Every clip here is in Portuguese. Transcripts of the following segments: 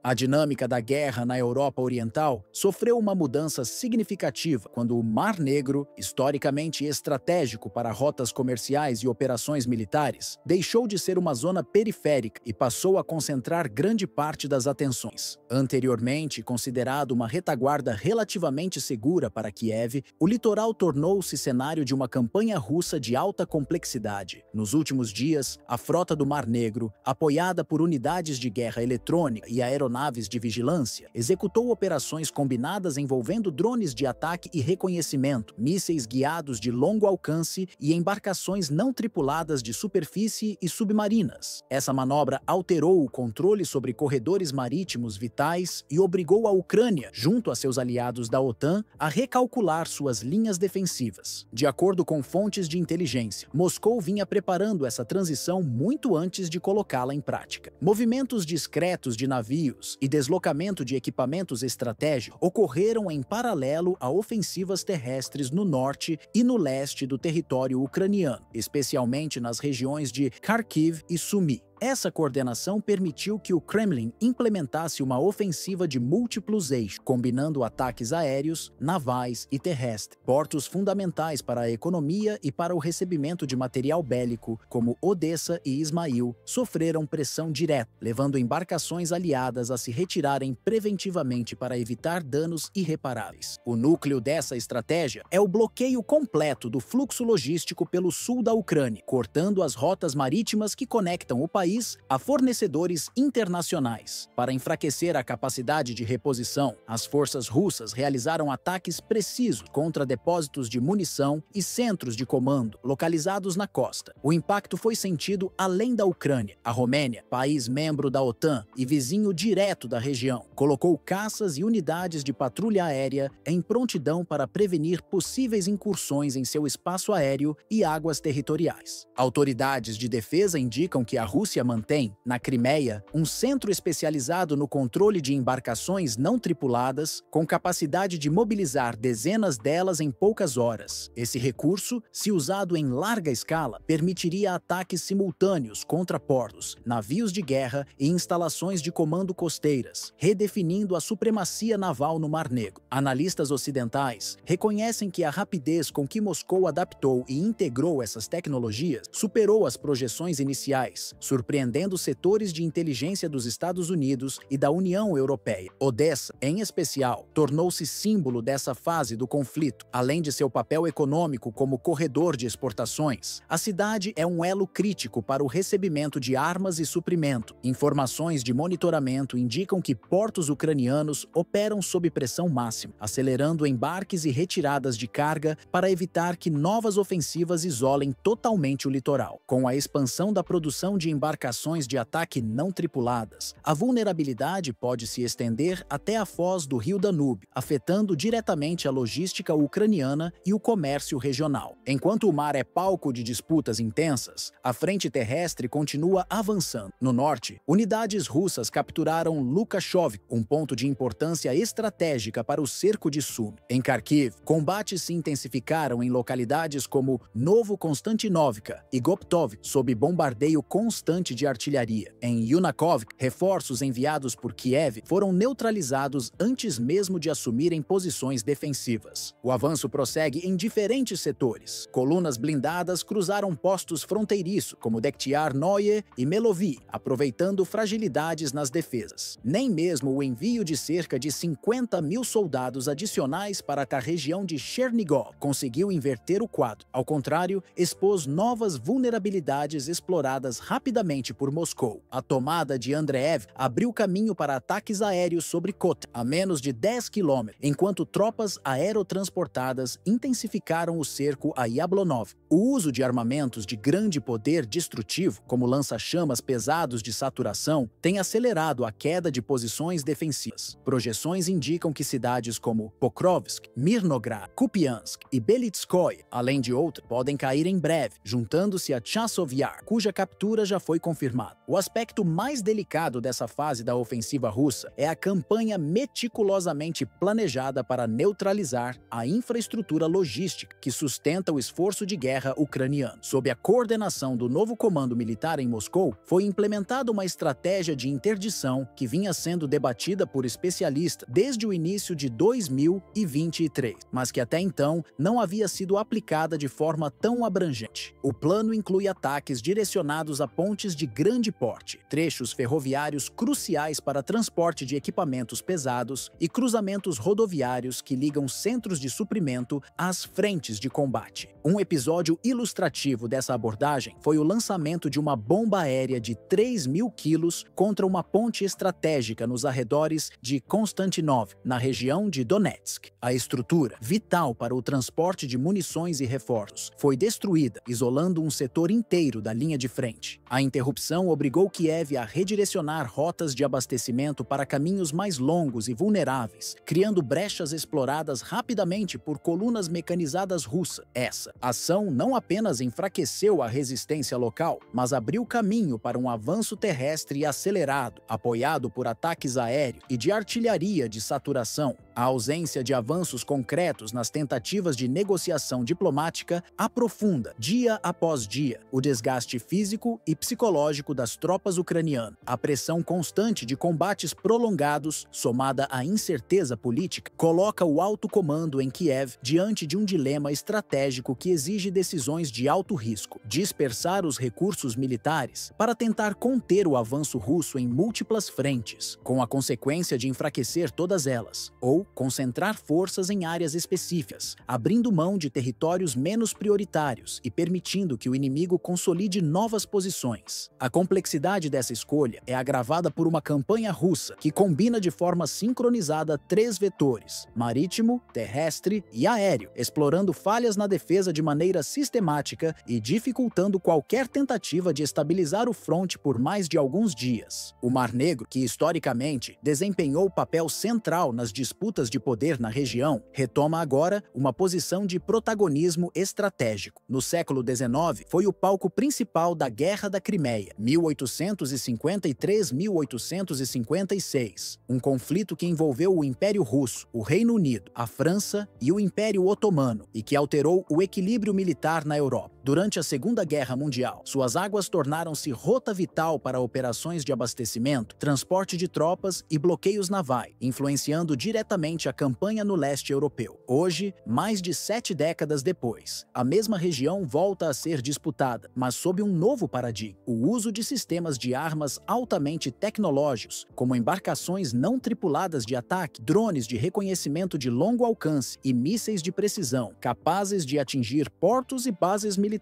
A dinâmica da guerra na Europa Oriental sofreu uma mudança significativa quando o Mar Negro, historicamente estratégico para rotas comerciais e operações militares, deixou de ser uma zona periférica e passou a concentrar grande parte das atenções. Anteriormente considerado uma retaguarda relativamente segura para Kiev, o litoral tornou-se cenário de uma campanha russa de alta complexidade. Nos últimos dias, a frota do Mar Negro, apoiada por unidades de guerra eletrônica e aeronaves de vigilância, executou operações combinadas envolvendo drones de ataque e reconhecimento, mísseis guiados de longo alcance e embarcações não tripuladas de superfície e submarinas. Essa manobra alterou o controle sobre corredores marítimos vitais e obrigou a Ucrânia, junto a seus aliados da OTAN, a recalcular suas linhas defensivas. De acordo com fontes de inteligência, Moscou vinha preparando essa transição muito antes de colocá-la em prática. Movimentos discretos de navios e deslocamento de equipamentos estratégicos ocorreram em paralelo a ofensivas terrestres no norte e no leste do território ucraniano, especialmente nas regiões de Kharkiv e Sumy. Essa coordenação permitiu que o Kremlin implementasse uma ofensiva de múltiplos eixos, combinando ataques aéreos, navais e terrestres. Portos fundamentais para a economia e para o recebimento de material bélico, como Odessa e Ismail, sofreram pressão direta, levando embarcações aliadas a se retirarem preventivamente para evitar danos irreparáveis. O núcleo dessa estratégia é o bloqueio completo do fluxo logístico pelo sul da Ucrânia, cortando as rotas marítimas que conectam o país a fornecedores internacionais. Para enfraquecer a capacidade de reposição, as forças russas realizaram ataques precisos contra depósitos de munição e centros de comando localizados na costa. O impacto foi sentido além da Ucrânia. A Romênia, país membro da OTAN e vizinho direto da região, colocou caças e unidades de patrulha aérea em prontidão para prevenir possíveis incursões em seu espaço aéreo e águas territoriais. Autoridades de defesa indicam que a Rússia mantém, na Crimeia, um centro especializado no controle de embarcações não tripuladas, com capacidade de mobilizar dezenas delas em poucas horas. Esse recurso, se usado em larga escala, permitiria ataques simultâneos contra portos, navios de guerra e instalações de comando costeiras, redefinindo a supremacia naval no Mar Negro. Analistas ocidentais reconhecem que a rapidez com que Moscou adaptou e integrou essas tecnologias superou as projeções iniciais, surpreendendo setores de inteligência dos Estados Unidos e da União Europeia. Odessa, em especial, tornou-se símbolo dessa fase do conflito. Além de seu papel econômico como corredor de exportações, a cidade é um elo crítico para o recebimento de armas e suprimento. Informações de monitoramento indicam que portos ucranianos operam sob pressão máxima, acelerando embarques e retiradas de carga para evitar que novas ofensivas isolem totalmente o litoral. Com a expansão da produção de embarcações de ataque não tripuladas, a vulnerabilidade pode se estender até a foz do rio Danúbio, afetando diretamente a logística ucraniana e o comércio regional. Enquanto o mar é palco de disputas intensas, a frente terrestre continua avançando. No norte, unidades russas capturaram Lukashovka, um ponto de importância estratégica para o cerco de Sumy. Em Kharkiv, combates se intensificaram em localidades como Novo Konstantinovka e Goptovka, sob bombardeio constante de artilharia. Em Yunakovka, reforços enviados por Kiev foram neutralizados antes mesmo de assumirem posições defensivas. O avanço prossegue em diferentes setores. Colunas blindadas cruzaram postos fronteiriços, como Dekhtiar-Noye e Melovy, aproveitando fragilidades nas defesas. Nem mesmo o envio de cerca de 50.000 soldados adicionais para a região de Chernigov conseguiu inverter o quadro. Ao contrário, expôs novas vulnerabilidades exploradas rapidamente por Moscou. A tomada de Andreev abriu caminho para ataques aéreos sobre Kotel, a menos de 10 quilômetros, enquanto tropas aerotransportadas intensificaram o cerco a Yablonov. O uso de armamentos de grande poder destrutivo, como lança-chamas pesados de saturação, tem acelerado a queda de posições defensivas. Projeções indicam que cidades como Pokrovsk, Mirnograd, Kupiansk e Belitskoye, além de outras, podem cair em breve, juntando-se a Chasiv Yar, cuja captura já foi confirmado. O aspecto mais delicado dessa fase da ofensiva russa é a campanha meticulosamente planejada para neutralizar a infraestrutura logística que sustenta o esforço de guerra ucraniano. Sob a coordenação do novo comando militar em Moscou, foi implementada uma estratégia de interdição que vinha sendo debatida por especialistas desde o início de 2023, mas que até então não havia sido aplicada de forma tão abrangente. O plano inclui ataques direcionados a pontes de grande porte, trechos ferroviários cruciais para transporte de equipamentos pesados e cruzamentos rodoviários que ligam centros de suprimento às frentes de combate. Um episódio ilustrativo dessa abordagem foi o lançamento de uma bomba aérea de 3.000 quilos contra uma ponte estratégica nos arredores de Konstantinov, na região de Donetsk. A estrutura, vital para o transporte de munições e reforços, foi destruída, isolando um setor inteiro da linha de frente. A interrupção obrigou Kiev a redirecionar rotas de abastecimento para caminhos mais longos e vulneráveis, criando brechas exploradas rapidamente por colunas mecanizadas russas. Essa ação não apenas enfraqueceu a resistência local, mas abriu caminho para um avanço terrestre acelerado, apoiado por ataques aéreos e de artilharia de saturação. A ausência de avanços concretos nas tentativas de negociação diplomática aprofunda, dia após dia, o desgaste físico e psicológico das tropas ucranianas. A pressão constante de combates prolongados, somada à incerteza política, coloca o alto comando em Kiev diante de um dilema estratégico que exige decisões de alto risco: dispersar os recursos militares para tentar conter o avanço russo em múltiplas frentes, com a consequência de enfraquecer todas elas, ou concentrar forças em áreas específicas, abrindo mão de territórios menos prioritários e permitindo que o inimigo consolide novas posições. A complexidade dessa escolha é agravada por uma campanha russa que combina de forma sincronizada 3 vetores: marítimo, terrestre e aéreo, explorando falhas na defesa de maneira sistemática e dificultando qualquer tentativa de estabilizar o fronte por mais de alguns dias. O Mar Negro, que historicamente desempenhou papel central nas disputas de poder na região, retoma agora uma posição de protagonismo estratégico. No século XIX, foi o palco principal da Guerra da Crimeia, 1853-1856, um conflito que envolveu o Império Russo, o Reino Unido, a França e o Império Otomano, e que alterou o equilíbrio militar na Europa. Durante a Segunda Guerra Mundial, suas águas tornaram-se rota vital para operações de abastecimento, transporte de tropas e bloqueios navais, influenciando diretamente a campanha no leste europeu. Hoje, mais de 7 décadas depois, a mesma região volta a ser disputada, mas sob um novo paradigma: o uso de sistemas de armas altamente tecnológicos, como embarcações não tripuladas de ataque, drones de reconhecimento de longo alcance e mísseis de precisão, capazes de atingir portos e bases militares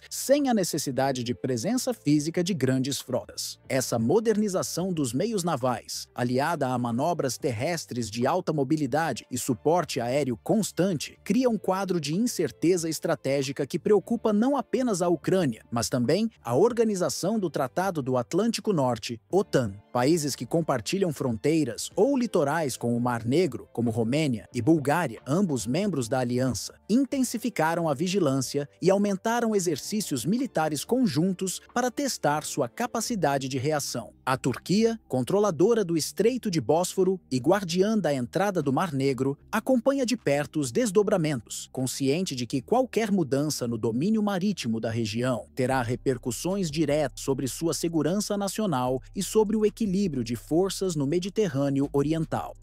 sem a necessidade de presença física de grandes frotas. Essa modernização dos meios navais, aliada a manobras terrestres de alta mobilidade e suporte aéreo constante, cria um quadro de incerteza estratégica que preocupa não apenas a Ucrânia, mas também a Organização do Tratado do Atlântico Norte, OTAN. Países que compartilham fronteiras ou litorais com o Mar Negro, como Romênia e Bulgária, ambos membros da aliança, intensificaram a vigilância e aumentaram exercícios militares conjuntos para testar sua capacidade de reação. A Turquia, controladora do Estreito de Bósforo e guardiã da entrada do Mar Negro, acompanha de perto os desdobramentos, consciente de que qualquer mudança no domínio marítimo da região terá repercussões diretas sobre sua segurança nacional e sobre o equilíbrio de forças no Mediterrâneo Oriental.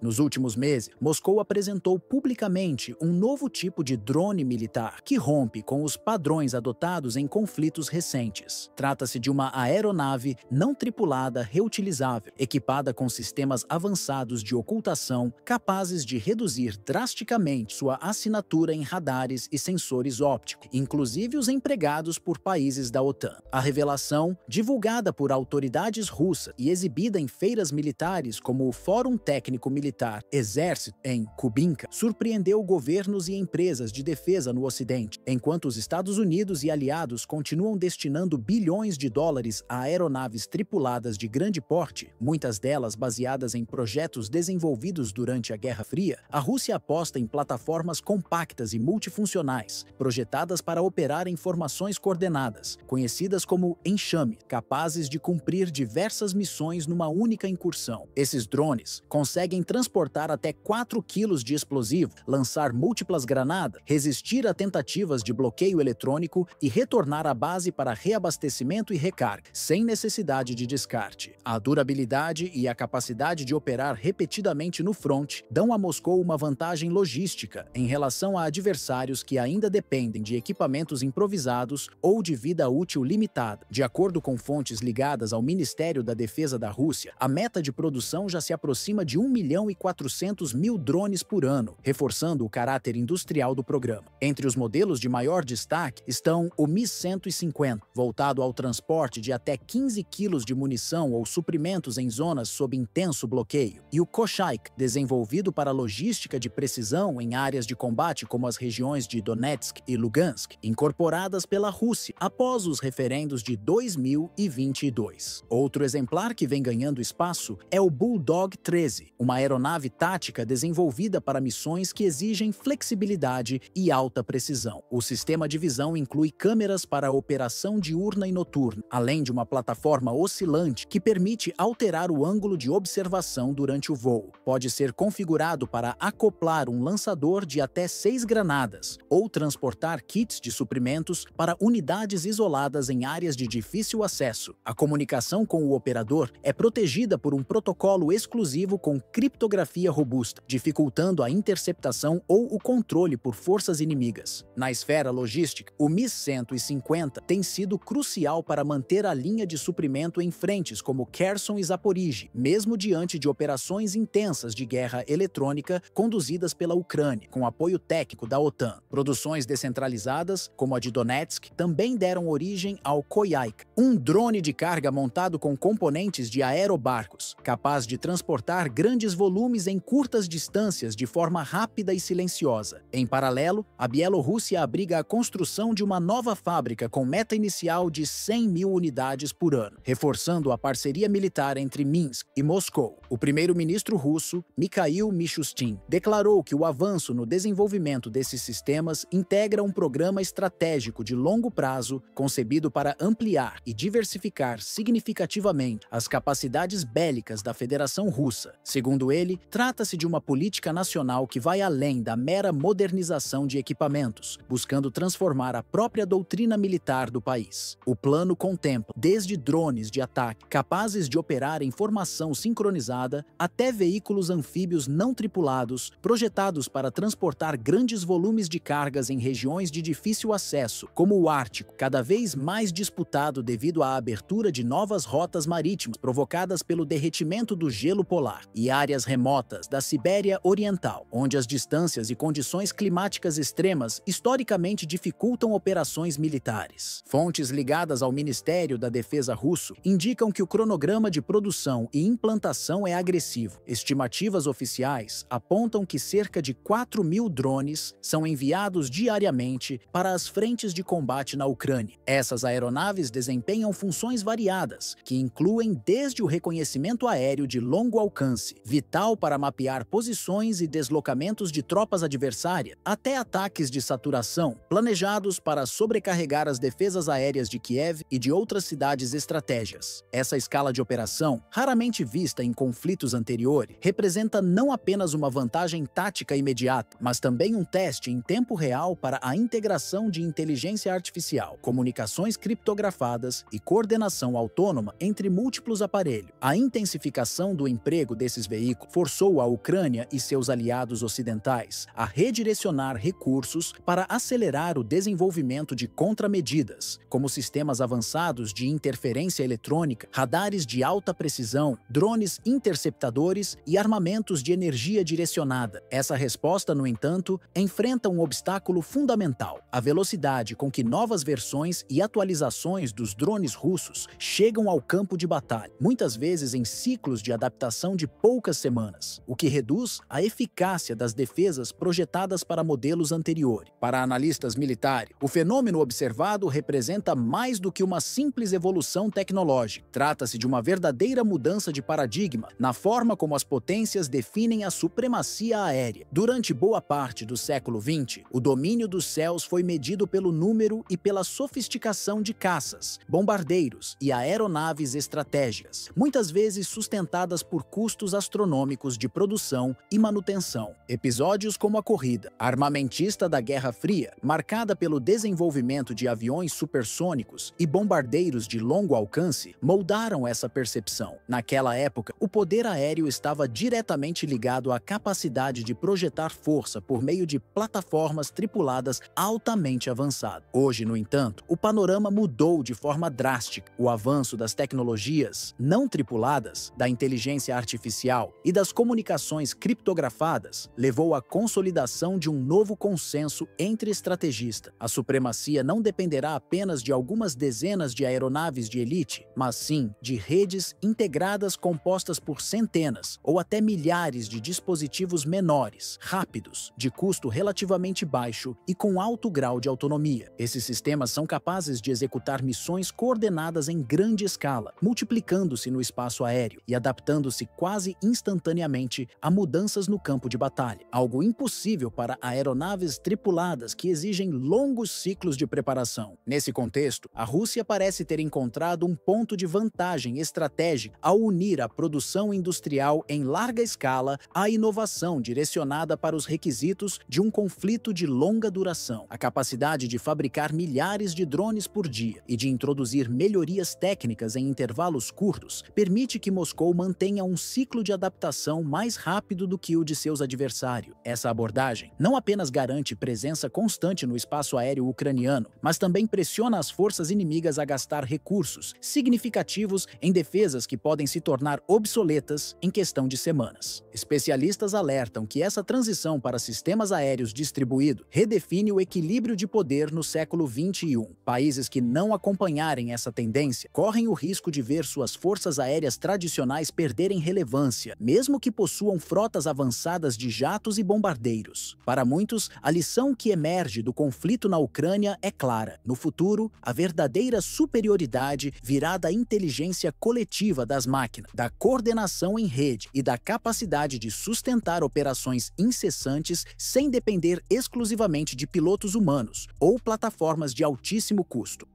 Nos últimos meses, Moscou apresentou publicamente um novo tipo de drone militar que rompe com os padrões adotados em conflitos recentes. Trata-se de uma aeronave não tripulada reutilizável, equipada com sistemas avançados de ocultação capazes de reduzir drasticamente sua assinatura em radares e sensores ópticos, inclusive os empregados por países da OTAN. A revelação, divulgada por autoridades russas e exibida em feiras militares como o Fórum Técnico Militar militar Exército em Kubinka surpreendeu governos e empresas de defesa no Ocidente, enquanto os Estados Unidos e aliados continuam destinando bilhões de dólares a aeronaves tripuladas de grande porte, muitas delas baseadas em projetos desenvolvidos durante a Guerra Fria. A Rússia aposta em plataformas compactas e multifuncionais, projetadas para operar em formações coordenadas, conhecidas como enxame, capazes de cumprir diversas missões numa única incursão. Esses drones conseguem transportar até 4 quilos de explosivo, lançar múltiplas granadas, resistir a tentativas de bloqueio eletrônico e retornar à base para reabastecimento e recarga, sem necessidade de descarte. A durabilidade e a capacidade de operar repetidamente no front dão a Moscou uma vantagem logística em relação a adversários que ainda dependem de equipamentos improvisados ou de vida útil limitada. De acordo com fontes ligadas ao Ministério da Defesa da Rússia, a meta de produção já se aproxima de 1.400.000 drones por ano, reforçando o caráter industrial do programa. Entre os modelos de maior destaque estão o Mi-150, voltado ao transporte de até 15 quilos de munição ou suprimentos em zonas sob intenso bloqueio, e o Kochaik, desenvolvido para logística de precisão em áreas de combate como as regiões de Donetsk e Lugansk, incorporadas pela Rússia após os referendos de 2022. Outro exemplar que vem ganhando espaço é o Bulldog 13, uma aeronave tática desenvolvida para missões que exigem flexibilidade e alta precisão. O sistema de visão inclui câmeras para operação diurna e noturna, além de uma plataforma oscilante que permite alterar o ângulo de observação durante o voo. Pode ser configurado para acoplar um lançador de até 6 granadas ou transportar kits de suprimentos para unidades isoladas em áreas de difícil acesso. A comunicação com o operador é protegida por um protocolo exclusivo com criptografia robusta, dificultando a interceptação ou o controle por forças inimigas. Na esfera logística, o Mi-150 tem sido crucial para manter a linha de suprimento em frentes como Kherson e Zaporizhzhia, mesmo diante de operações intensas de guerra eletrônica conduzidas pela Ucrânia, com apoio técnico da OTAN. Produções descentralizadas, como a de Donetsk, também deram origem ao Koyaik, um drone de carga montado com componentes de aerobarcos, capaz de transportar grandes volumes em curtas distâncias de forma rápida e silenciosa. Em paralelo, a Bielorrússia abriga a construção de uma nova fábrica com meta inicial de 100.000 unidades por ano, reforçando a parceria militar entre Minsk e Moscou. O primeiro-ministro russo, Mikhail Mishustin, declarou que o avanço no desenvolvimento desses sistemas integra um programa estratégico de longo prazo concebido para ampliar e diversificar significativamente as capacidades bélicas da Federação Russa. Segundo ele, trata-se de uma política nacional que vai além da mera modernização de equipamentos, buscando transformar a própria doutrina militar do país. O plano contempla desde drones de ataque capazes de operar em formação sincronizada até veículos anfíbios não tripulados projetados para transportar grandes volumes de cargas em regiões de difícil acesso, como o Ártico, cada vez mais disputado devido à abertura de novas rotas marítimas provocadas pelo derretimento do gelo polar, e áreas remotas da Sibéria Oriental, onde as distâncias e condições climáticas extremas historicamente dificultam operações militares. Fontes ligadas ao Ministério da Defesa russo indicam que o cronograma de produção e implantação é agressivo. Estimativas oficiais apontam que cerca de 4.000 drones são enviados diariamente para as frentes de combate na Ucrânia. Essas aeronaves desempenham funções variadas, que incluem desde o reconhecimento aéreo de longo alcance, vital para mapear posições e deslocamentos de tropas adversárias, até ataques de saturação, planejados para sobrecarregar as defesas aéreas de Kiev e de outras cidades estratégicas. Essa escala de operação, raramente vista em conflitos anteriores, representa não apenas uma vantagem tática imediata, mas também um teste em tempo real para a integração de inteligência artificial, comunicações criptografadas e coordenação autônoma entre múltiplos aparelhos. A intensificação do emprego desses veículos forçou a Ucrânia e seus aliados ocidentais a redirecionar recursos para acelerar o desenvolvimento de contramedidas, como sistemas avançados de interferência eletrônica, radares de alta precisão, drones interceptadores e armamentos de energia direcionada. Essa resposta, no entanto, enfrenta um obstáculo fundamental: a velocidade com que novas versões e atualizações dos drones russos chegam ao campo de batalha, muitas vezes em ciclos de adaptação de poucas semanas. semanas, o que reduz a eficácia das defesas projetadas para modelos anteriores. Para analistas militares, o fenômeno observado representa mais do que uma simples evolução tecnológica. Trata-se de uma verdadeira mudança de paradigma na forma como as potências definem a supremacia aérea. Durante boa parte do século XX, o domínio dos céus foi medido pelo número e pela sofisticação de caças, bombardeiros e aeronaves estratégicas, muitas vezes sustentadas por custos astronômicos de produção e manutenção. Episódios como a corrida armamentista da Guerra Fria, marcada pelo desenvolvimento de aviões supersônicos e bombardeiros de longo alcance, moldaram essa percepção. Naquela época, o poder aéreo estava diretamente ligado à capacidade de projetar força por meio de plataformas tripuladas altamente avançadas. Hoje, no entanto, o panorama mudou de forma drástica. O avanço das tecnologias não tripuladas, da inteligência artificial e das comunicações criptografadas levou à consolidação de um novo consenso entre estrategistas. A supremacia não dependerá apenas de algumas dezenas de aeronaves de elite, mas sim de redes integradas compostas por centenas ou até milhares de dispositivos menores, rápidos, de custo relativamente baixo e com alto grau de autonomia. Esses sistemas são capazes de executar missões coordenadas em grande escala, multiplicando-se no espaço aéreo e adaptando-se quase instantaneamente a mudanças no campo de batalha, algo impossível para aeronaves tripuladas que exigem longos ciclos de preparação. Nesse contexto, a Rússia parece ter encontrado um ponto de vantagem estratégica ao unir a produção industrial em larga escala à inovação direcionada para os requisitos de um conflito de longa duração. A capacidade de fabricar milhares de drones por dia e de introduzir melhorias técnicas em intervalos curtos permite que Moscou mantenha um ciclo de adaptação mais rápido do que o de seus adversários. Essa abordagem não apenas garante presença constante no espaço aéreo ucraniano, mas também pressiona as forças inimigas a gastar recursos significativos em defesas que podem se tornar obsoletas em questão de semanas. Especialistas alertam que essa transição para sistemas aéreos distribuídos redefine o equilíbrio de poder no século XXI. Países que não acompanharem essa tendência correm o risco de ver suas forças aéreas tradicionais perderem relevância, mesmo que possuam frotas avançadas de jatos e bombardeiros. Para muitos, a lição que emerge do conflito na Ucrânia é clara. No futuro, a verdadeira superioridade virá da inteligência coletiva das máquinas, da coordenação em rede e da capacidade de sustentar operações incessantes sem depender exclusivamente de pilotos humanos ou plataformas de altíssimo custo.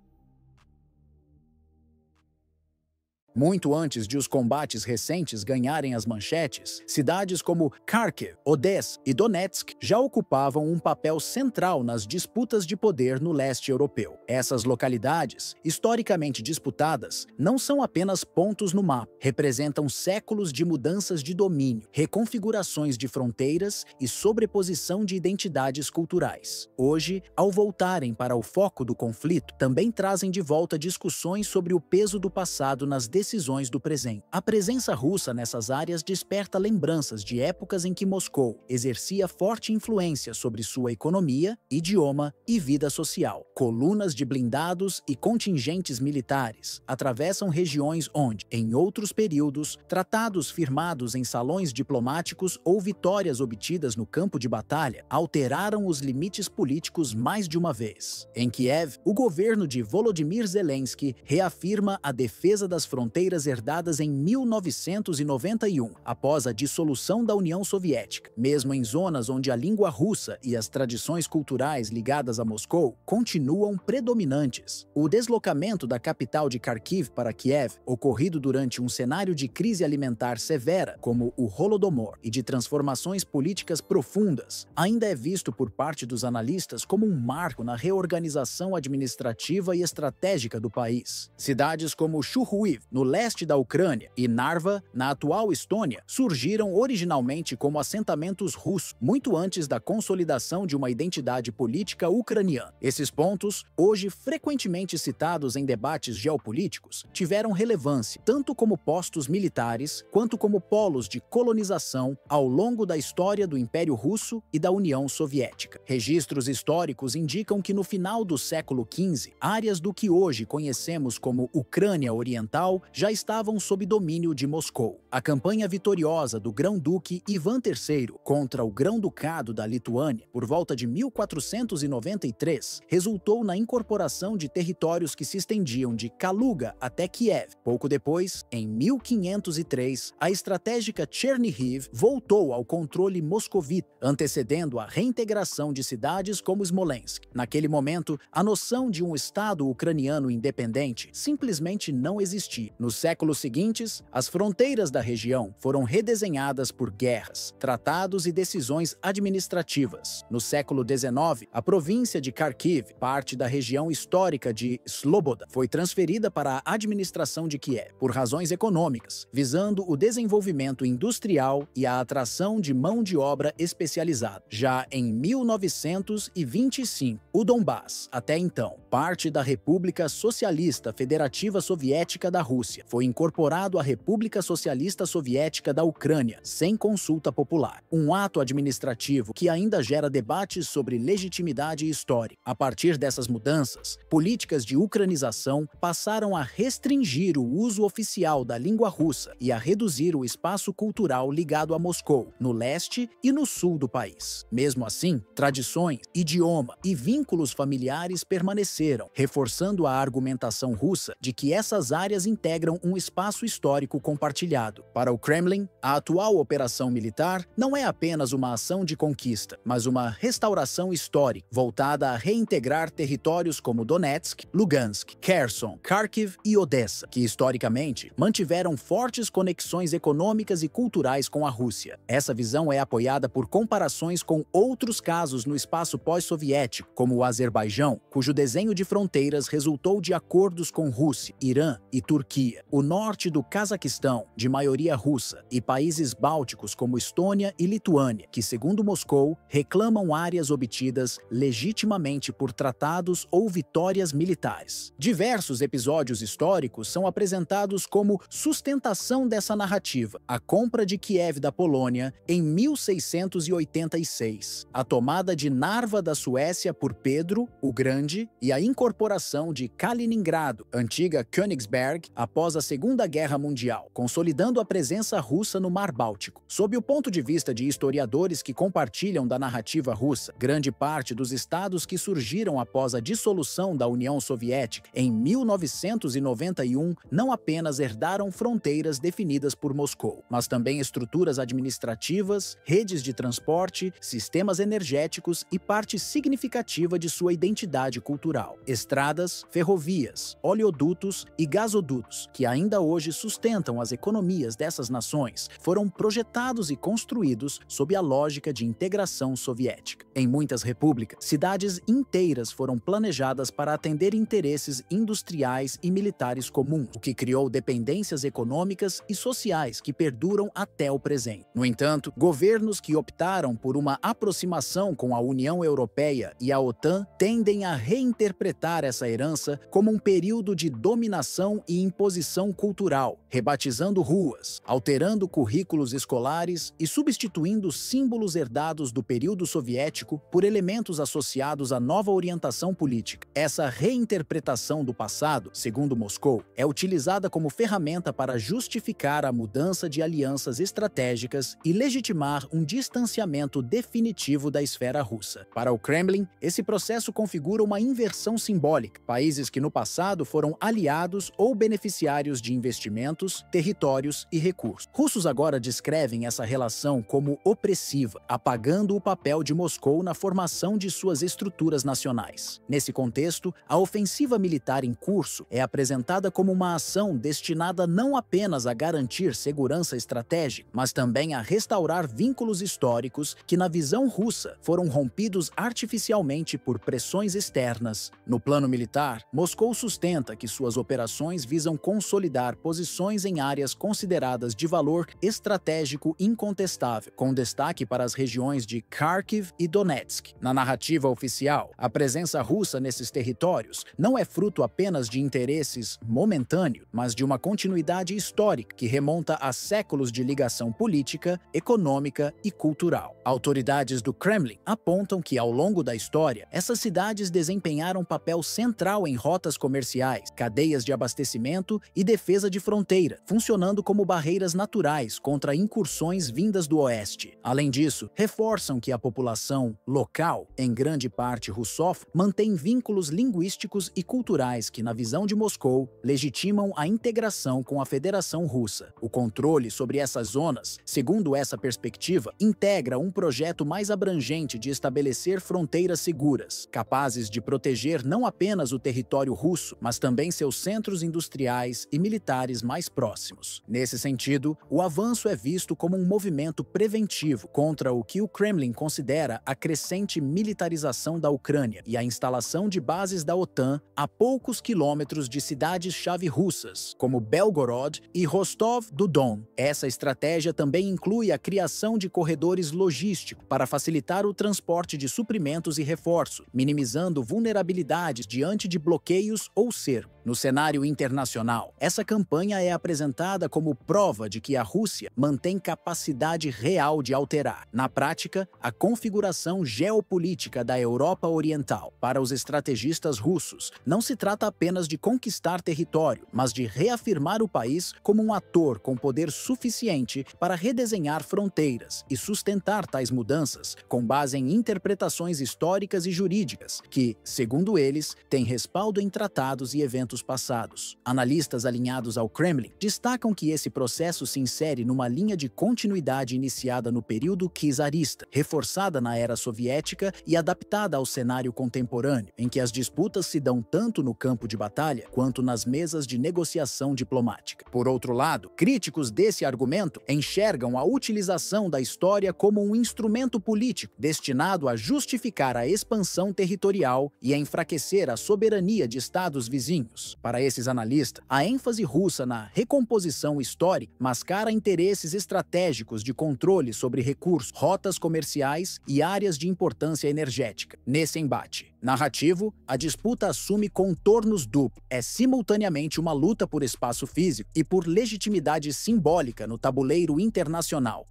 Muito antes de os combates recentes ganharem as manchetes, cidades como Kharkiv, Odessa e Donetsk já ocupavam um papel central nas disputas de poder no leste europeu. Essas localidades, historicamente disputadas, não são apenas pontos no mapa, representam séculos de mudanças de domínio, reconfigurações de fronteiras e sobreposição de identidades culturais. Hoje, ao voltarem para o foco do conflito, também trazem de volta discussões sobre o peso do passado nas decisões do presente. A presença russa nessas áreas desperta lembranças de épocas em que Moscou exercia forte influência sobre sua economia, idioma e vida social. Colunas de blindados e contingentes militares atravessam regiões onde, em outros períodos, tratados firmados em salões diplomáticos ou vitórias obtidas no campo de batalha alteraram os limites políticos mais de uma vez. Em Kiev, o governo de Volodymyr Zelensky reafirma a defesa das fronteiras herdadas em 1991, após a dissolução da União Soviética. Mesmo em zonas onde a língua russa e as tradições culturais ligadas a Moscou continuam predominantes. O deslocamento da capital de Kharkiv para Kiev, ocorrido durante um cenário de crise alimentar severa, como o Holodomor, e de transformações políticas profundas, ainda é visto por parte dos analistas como um marco na reorganização administrativa e estratégica do país. Cidades como Chuhuiv, no leste da Ucrânia, e Narva, na atual Estônia, surgiram originalmente como assentamentos russos, muito antes da consolidação de uma identidade política ucraniana. Esses pontos, hoje frequentemente citados em debates geopolíticos, tiveram relevância tanto como postos militares quanto como polos de colonização ao longo da história do Império Russo e da União Soviética. Registros históricos indicam que no final do século XV, áreas do que hoje conhecemos como Ucrânia Oriental já estavam sob domínio de Moscou. A campanha vitoriosa do grão-duque Ivan III contra o grão-ducado da Lituânia, por volta de 1493, resultou na incorporação de territórios que se estendiam de Kaluga até Kiev. Pouco depois, em 1503, a estratégica Chernihiv voltou ao controle moscovita, antecedendo a reintegração de cidades como Smolensk. Naquele momento, a noção de um Estado ucraniano independente simplesmente não existia. Nos séculos seguintes, as fronteiras da região foram redesenhadas por guerras, tratados e decisões administrativas. No século XIX, a província de Kharkiv, parte da região histórica de Sloboda, foi transferida para a administração de Kiev, por razões econômicas, visando o desenvolvimento industrial e a atração de mão de obra especializada. Já em 1925, o Donbass, até então parte da República Socialista Federativa Soviética da Rússia, foi incorporado à República Socialista Soviética da Ucrânia, sem consulta popular. Um ato administrativo que ainda gera debates sobre legitimidade histórica. A partir dessas mudanças, políticas de ucranização passaram a restringir o uso oficial da língua russa e a reduzir o espaço cultural ligado a Moscou, no leste e no sul do país. Mesmo assim, tradições, idioma e vínculos familiares permaneceram, reforçando a argumentação russa de que essas áreas integram um espaço histórico compartilhado. Para o Kremlin, a atual operação militar não é apenas uma ação de conquista, mas uma restauração histórica, voltada a reintegrar territórios como Donetsk, Lugansk, Kherson, Kharkiv e Odessa, que historicamente mantiveram fortes conexões econômicas e culturais com a Rússia. Essa visão é apoiada por comparações com outros casos no espaço pós-soviético, como o Azerbaijão, cujo desenho de fronteiras resultou de acordos com Rússia, Irã e Turquia, o norte do Cazaquistão, de maioria russa, e países bálticos como Estônia e Lituânia, que, segundo Moscou, reclamam áreas obtidas legitimamente por tratados ou vitórias militares. Diversos episódios históricos são apresentados como sustentação dessa narrativa: a compra de Kiev da Polônia em 1686, a tomada de Narva da Suécia por Pedro o Grande e a incorporação de Kaliningrado, antiga Königsberg, após a Segunda Guerra Mundial, consolidando a presença russa no Mar Báltico. Sob o ponto de vista de historiadores que compartilham da narrativa russa, grande parte dos estados que surgiram após a dissolução da União Soviética em 1991 não apenas herdaram fronteiras definidas por Moscou, mas também estruturas administrativas, redes de transporte, sistemas energéticos e parte significativa de sua identidade cultural. Estradas, ferrovias, oleodutos e gasodutos, que ainda hoje sustentam as economias dessas nações, foram projetados e construídos sob a lógica de integração soviética. Em muitas repúblicas, cidades inteiras foram planejadas para atender interesses industriais e militares comuns, o que criou dependências econômicas e sociais que perduram até o presente. No entanto, governos que optaram por uma aproximação com a União Europeia e a OTAN tendem a reinterpretar essa herança como um período de dominação e imposição cultural, rebatizando ruas, alterando currículos escolares e substituindo símbolos herdados do período soviético por elementos associados à nova orientação política. Essa reinterpretação do passado, segundo Moscou, é utilizada como ferramenta para justificar a mudança de alianças estratégicas e legitimar um distanciamento definitivo da esfera russa. Para o Kremlin, esse processo configura uma inversão simbólica. Países que no passado foram aliados ou beneficiários de investimentos, territórios e recursos. Russos agora descrevem essa relação como opressiva, apagando o papel de Moscou na formação de suas estruturas nacionais. Nesse contexto, a ofensiva militar em curso é apresentada como uma ação destinada não apenas a garantir segurança estratégica, mas também a restaurar vínculos históricos que, na visão russa, foram rompidos artificialmente por pressões externas. No plano militar, Moscou sustenta que suas operações visam consolidar posições em áreas consideradas de valor estratégico incontestável, com destaque para as regiões de Kharkiv e Donetsk. Na narrativa oficial, a presença russa nesses territórios não é fruto apenas de interesses momentâneos, mas de uma continuidade histórica que remonta a séculos de ligação política, econômica e cultural. Autoridades do Kremlin apontam que, ao longo da história, essas cidades desempenharam papel central em rotas comerciais, cadeias de abastecimento e defesa de fronteira, funcionando como barreiras naturais contra incursões vindas do oeste. Além disso, reforçam que a população local, em grande parte russófona, mantém vínculos linguísticos e culturais que, na visão de Moscou, legitimam a integração com a Federação Russa. O controle sobre essas zonas, segundo essa perspectiva, integra um projeto mais abrangente de estabelecer fronteiras seguras, capazes de proteger não apenas o território russo, mas também seus centros industriais e militares mais próximos. Nesse sentido, o avanço é visto como um movimento preventivo contra o que o Kremlin considera a crescente militarização da Ucrânia e a instalação de bases da OTAN a poucos quilômetros de cidades-chave russas, como Belgorod e Rostov-do-Don. Essa estratégia também inclui a criação de corredores logísticos para facilitar o transporte de suprimentos e reforços, minimizando vulnerabilidades diante de bloqueios ou cerco. No cenário internacional, essa campanha é apresentada como prova de que a Rússia mantém capacidade real de alterar, na prática, a configuração geopolítica da Europa Oriental. Para os estrategistas russos, não se trata apenas de conquistar território, mas de reafirmar o país como um ator com poder suficiente para redesenhar fronteiras e sustentar tais mudanças com base em interpretações históricas e jurídicas que, segundo eles, têm respaldo em tratados e eventos passados. Analistas alinhados ao Kremlin destacam que esse processo se insere numa linha de continuidade iniciada no período czarista, reforçada na era soviética e adaptada ao cenário contemporâneo, em que as disputas se dão tanto no campo de batalha quanto nas mesas de negociação diplomática. Por outro lado, críticos desse argumento enxergam a utilização da história como um instrumento político destinado a justificar a expansão territorial e a enfraquecer a soberania de estados vizinhos. Para esses analistas, a ênfase russa na recomposição histórica mascara interesses estratégicos de controle sobre recursos, rotas comerciais e áreas de importância energética. Nesse embate narrativo, a disputa assume contornos duplos. É simultaneamente uma luta por espaço físico e por legitimidade simbólica no tabuleiro internacional.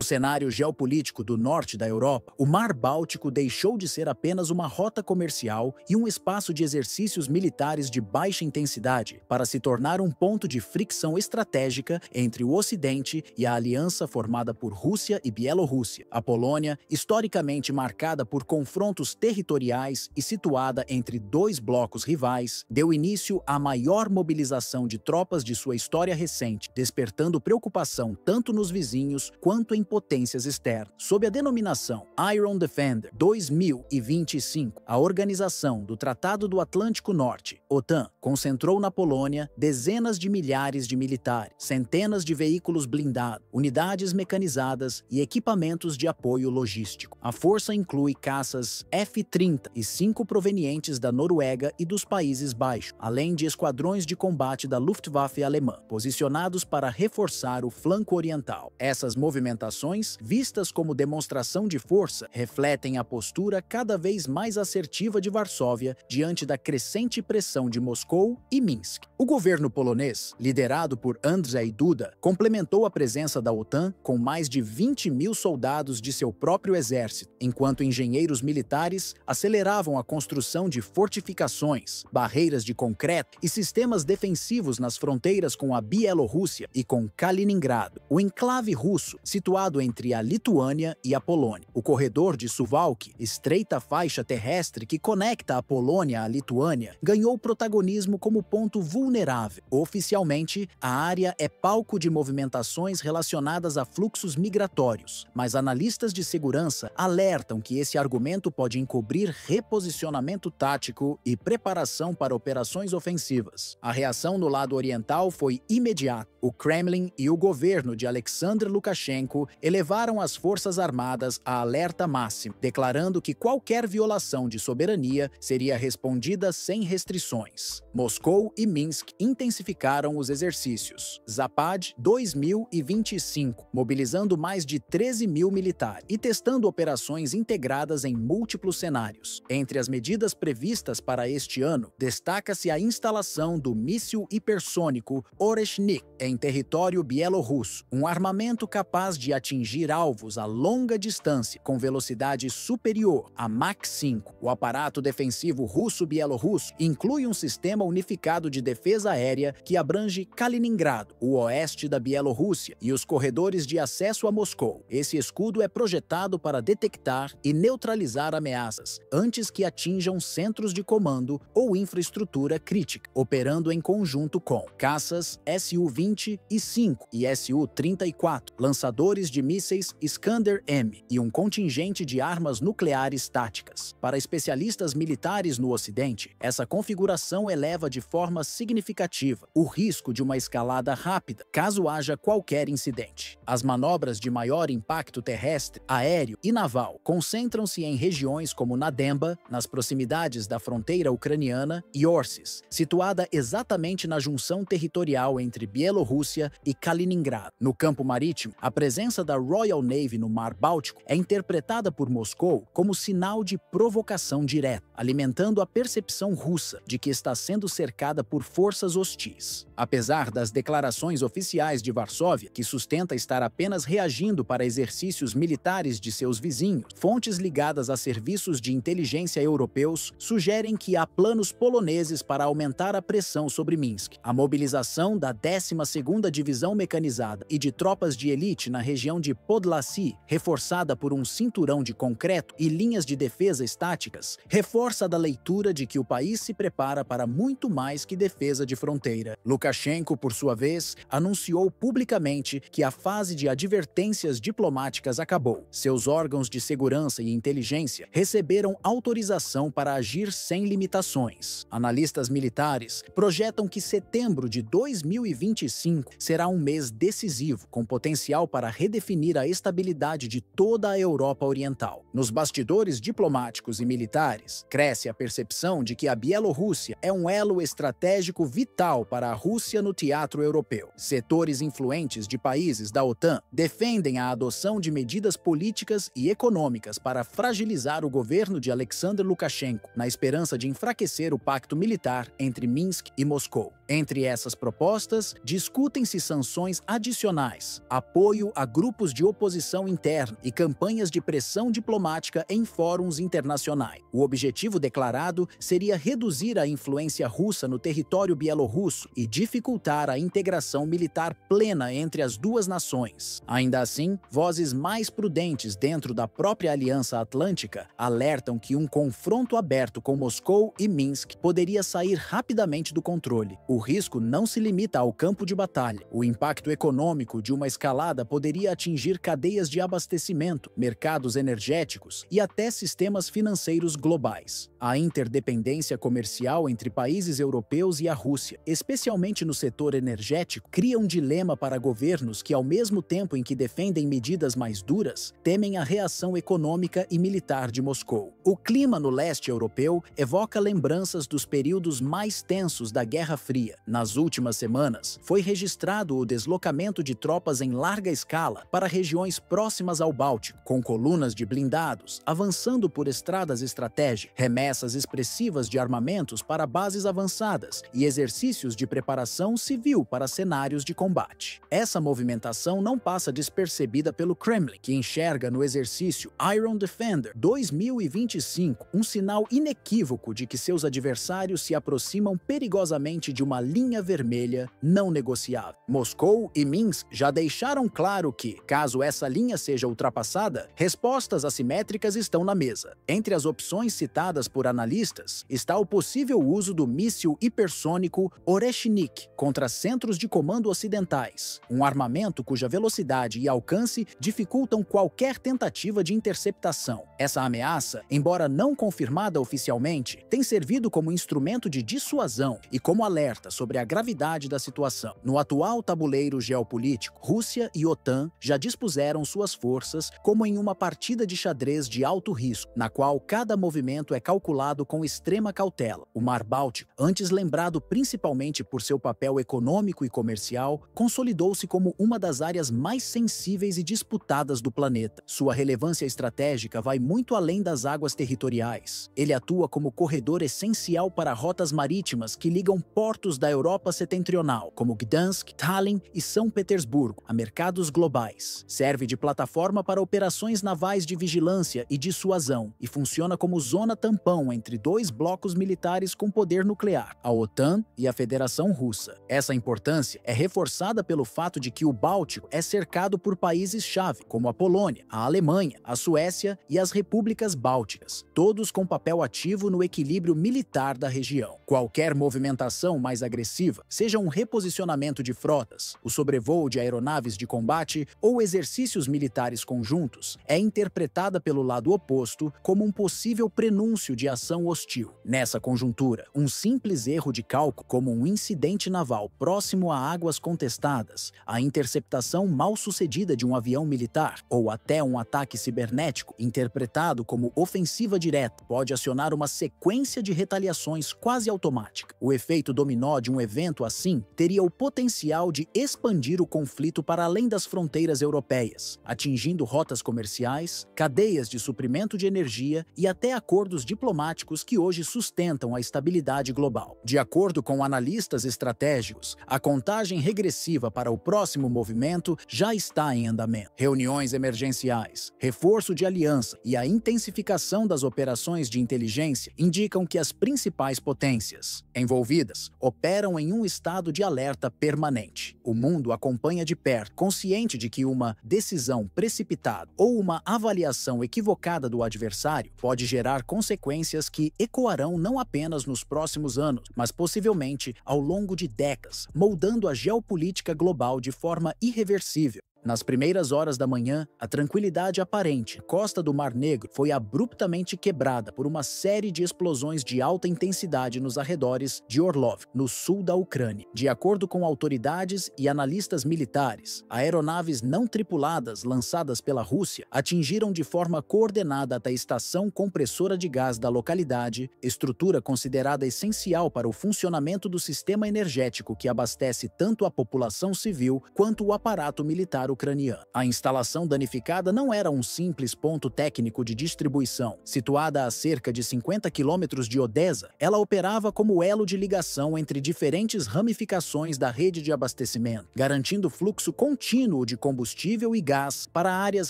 No cenário geopolítico do norte da Europa, o Mar Báltico deixou de ser apenas uma rota comercial e um espaço de exercícios militares de baixa intensidade para se tornar um ponto de fricção estratégica entre o Ocidente e a aliança formada por Rússia e Bielorrússia. A Polônia, historicamente marcada por confrontos territoriais e situada entre dois blocos rivais, deu início à maior mobilização de tropas de sua história recente, despertando preocupação tanto nos vizinhos quanto em potências externas. Sob a denominação Iron Defender 2025, a Organização do Tratado do Atlântico Norte, OTAN, concentrou na Polônia dezenas de milhares de militares, centenas de veículos blindados, unidades mecanizadas e equipamentos de apoio logístico. A força inclui caças F-30 e 5 provenientes da Noruega e dos Países Baixos, além de esquadrões de combate da Luftwaffe alemã, posicionados para reforçar o flanco oriental. Essas movimentações, vistas como demonstração de força, refletem a postura cada vez mais assertiva de Varsóvia diante da crescente pressão de Moscou e Minsk. O governo polonês, liderado por Andrzej Duda, complementou a presença da OTAN com mais de 20.000 soldados de seu próprio exército, enquanto engenheiros militares aceleravam a construção de fortificações, barreiras de concreto e sistemas defensivos nas fronteiras com a Bielorrússia e com Kaliningrado, o enclave russo situado entre a Lituânia e a Polônia. O corredor de Suwałki, estreita faixa terrestre que conecta a Polônia à Lituânia, ganhou protagonismo como ponto vulnerável. Oficialmente, a área é palco de movimentações relacionadas a fluxos migratórios, mas analistas de segurança alertam que esse argumento pode encobrir reposicionamento tático e preparação para operações ofensivas. A reação no lado oriental foi imediata. O Kremlin e o governo de Alexander Lukashenko elevaram as forças armadas a alerta máximo, declarando que qualquer violação de soberania seria respondida sem restrições. Moscou e Minsk intensificaram os exercícios Zapad 2025, mobilizando mais de 13.000 militares e testando operações integradas em múltiplos cenários. Entre as medidas previstas para este ano, destaca-se a instalação do míssil hipersônico Oreshnik em território bielorrusso, um armamento capaz de atingir alvos a longa distância com velocidade superior a Mach 5. O aparato defensivo russo-bielorrusso inclui um sistema unificado de defesa aérea que abrange Kaliningrado, o oeste da Bielorrússia, e os corredores de acesso a Moscou. Esse escudo é projetado para detectar e neutralizar ameaças antes que atinjam centros de comando ou infraestrutura crítica, operando em conjunto com caças Su-25 e Su-34, lançadores de mísseis Iskander-M e um contingente de armas nucleares táticas. Para especialistas militares no Ocidente, essa configuração eleva de forma significativa o risco de uma escalada rápida, caso haja qualquer incidente. As manobras de maior impacto terrestre, aéreo e naval concentram-se em regiões como Nademba, nas proximidades da fronteira ucraniana, e Orsis, situada exatamente na junção territorial entre Bielorrússia e Kaliningrado. No campo marítimo, a presença da Royal Navy no Mar Báltico é interpretada por Moscou como sinal de provocação direta, alimentando a percepção russa de que está sendo cercada por forças hostis. Apesar das declarações oficiais de Varsóvia, que sustenta estar apenas reagindo para exercícios militares de seus vizinhos, fontes ligadas a serviços de inteligência europeus sugerem que há planos poloneses para aumentar a pressão sobre Minsk. A mobilização da 12ª Divisão Mecanizada e de tropas de elite na região de Podlasie, reforçada por um cinturão de concreto e linhas de defesa estáticas, reforça a leitura de que o país se prepara para muito mais que defesa de fronteira. Lukashenko, por sua vez, anunciou publicamente que a fase de advertências diplomáticas acabou. Seus órgãos de segurança e inteligência receberam autorização para agir sem limitações. Analistas militares projetam que setembro de 2025 será um mês decisivo, com potencial para redefinir a estabilidade de toda a Europa Oriental. Nos bastidores diplomáticos e militares, cresce a percepção de que a Bielorrússia é um elo estratégico vital para a Rússia no teatro europeu. Setores influentes de países da OTAN defendem a adoção de medidas políticas e econômicas para fragilizar o governo de Alexander Lukashenko, na esperança de enfraquecer o pacto militar entre Minsk e Moscou. Entre essas propostas, discutem-se sanções adicionais, apoio a grupos de oposição interna e campanhas de pressão diplomática em fóruns internacionais. O objetivo declarado seria reduzir a influência russa no território bielorrusso e dificultar a integração militar plena entre as duas nações. Ainda assim, vozes mais prudentes dentro da própria Aliança Atlântica alertam que um confronto aberto com Moscou e Minsk poderia sair rapidamente do controle. O risco não se limita ao campo de batalha. O impacto econômico de uma escalada poderia atingir cadeias de abastecimento, mercados energéticos e até sistemas financeiros globais. A interdependência comercial entre países europeus e a Rússia, especialmente no setor energético, cria um dilema para governos que, ao mesmo tempo em que defendem medidas mais duras, temem a reação econômica e militar de Moscou. O clima no leste europeu evoca lembranças dos períodos mais tensos da Guerra Fria. Nas últimas semanas, foi registrado o deslocamento de tropas em larga escala para regiões próximas ao Báltico, com colunas de blindados avançando por estradas estratégicas, remessas expressivas de armamentos para bases avançadas e exercícios de preparação civil para cenários de combate. Essa movimentação não passa despercebida pelo Kremlin, que enxerga no exercício Iron Defender 2025 um sinal inequívoco de que seus adversários se aproximam perigosamente de uma linha vermelha não negociável. Moscou e Minsk já deixaram claro que, caso essa linha seja ultrapassada, respostas assimétricas estão na mesa. Entre as opções citadas por analistas está o possível uso do míssil hipersônico Oreshnik contra centros de comando ocidentais, um armamento cuja velocidade e alcance dificultam qualquer tentativa de interceptação. Essa ameaça, embora não confirmada oficialmente, tem servido como instrumento de dissuasão e como alerta sobre a gravidade da situação. No atual tabuleiro geopolítico, Rússia e OTAN já dispuseram suas forças como em uma partida de xadrez de alto risco, na qual cada movimento é calculado com extrema cautela. O Mar Báltico, antes lembrado principalmente por seu papel econômico e comercial, consolidou-se como uma das áreas mais sensíveis e disputadas do planeta. Sua relevância estratégica vai muito além das águas territoriais. Ele atua como corredor essencial para rotas marítimas que ligam portos da Europa setentrional, como Gdansk, Tallinn e São Petersburgo, a mercados globais. navais. Serve de plataforma para operações navais de vigilância e dissuasão e funciona como zona tampão entre dois blocos militares com poder nuclear, a OTAN e a Federação Russa. Essa importância é reforçada pelo fato de que o Báltico é cercado por países-chave, como a Polônia, a Alemanha, a Suécia e as repúblicas bálticas, todos com papel ativo no equilíbrio militar da região. Qualquer movimentação mais agressiva, seja um reposicionamento de frotas, o sobrevoo de aeronaves de combate ou exercícios militares conjuntos, é interpretada pelo lado oposto como um possível prenúncio de ação hostil. Nessa conjuntura, um simples erro de cálculo, como um incidente naval próximo a águas contestadas, a interceptação mal sucedida de um avião militar ou até um ataque cibernético interpretado como ofensiva direta, pode acionar uma sequência de retaliações quase automática. O efeito dominó de um evento assim teria o potencial de expandir o conflito para além das fronteiras europeias, atingindo rotas comerciais, cadeias de suprimento de energia e até acordos diplomáticos que hoje sustentam a estabilidade global. De acordo com analistas estratégicos, a contagem regressiva para o próximo movimento já está em andamento. Reuniões emergenciais, reforço de aliança e a intensificação das operações de inteligência indicam que as principais potências envolvidas operam em um estado de alerta permanente. O mundo acompanha de perto, consciente de que uma decisão precipitada ou uma avaliação equivocada do adversário pode gerar consequências que ecoarão não apenas nos próximos anos, mas possivelmente ao longo de décadas, moldando a geopolítica global de forma irreversível. Nas primeiras horas da manhã, a tranquilidade aparente na costa do Mar Negro foi abruptamente quebrada por uma série de explosões de alta intensidade nos arredores de Orlov, no sul da Ucrânia. De acordo com autoridades e analistas militares, aeronaves não tripuladas lançadas pela Rússia atingiram de forma coordenada a estação compressora de gás da localidade, estrutura considerada essencial para o funcionamento do sistema energético que abastece tanto a população civil quanto o aparato militar ucraniano. A instalação danificada não era um simples ponto técnico de distribuição. Situada a cerca de 50 quilômetros de Odessa, ela operava como elo de ligação entre diferentes ramificações da rede de abastecimento, garantindo fluxo contínuo de combustível e gás para áreas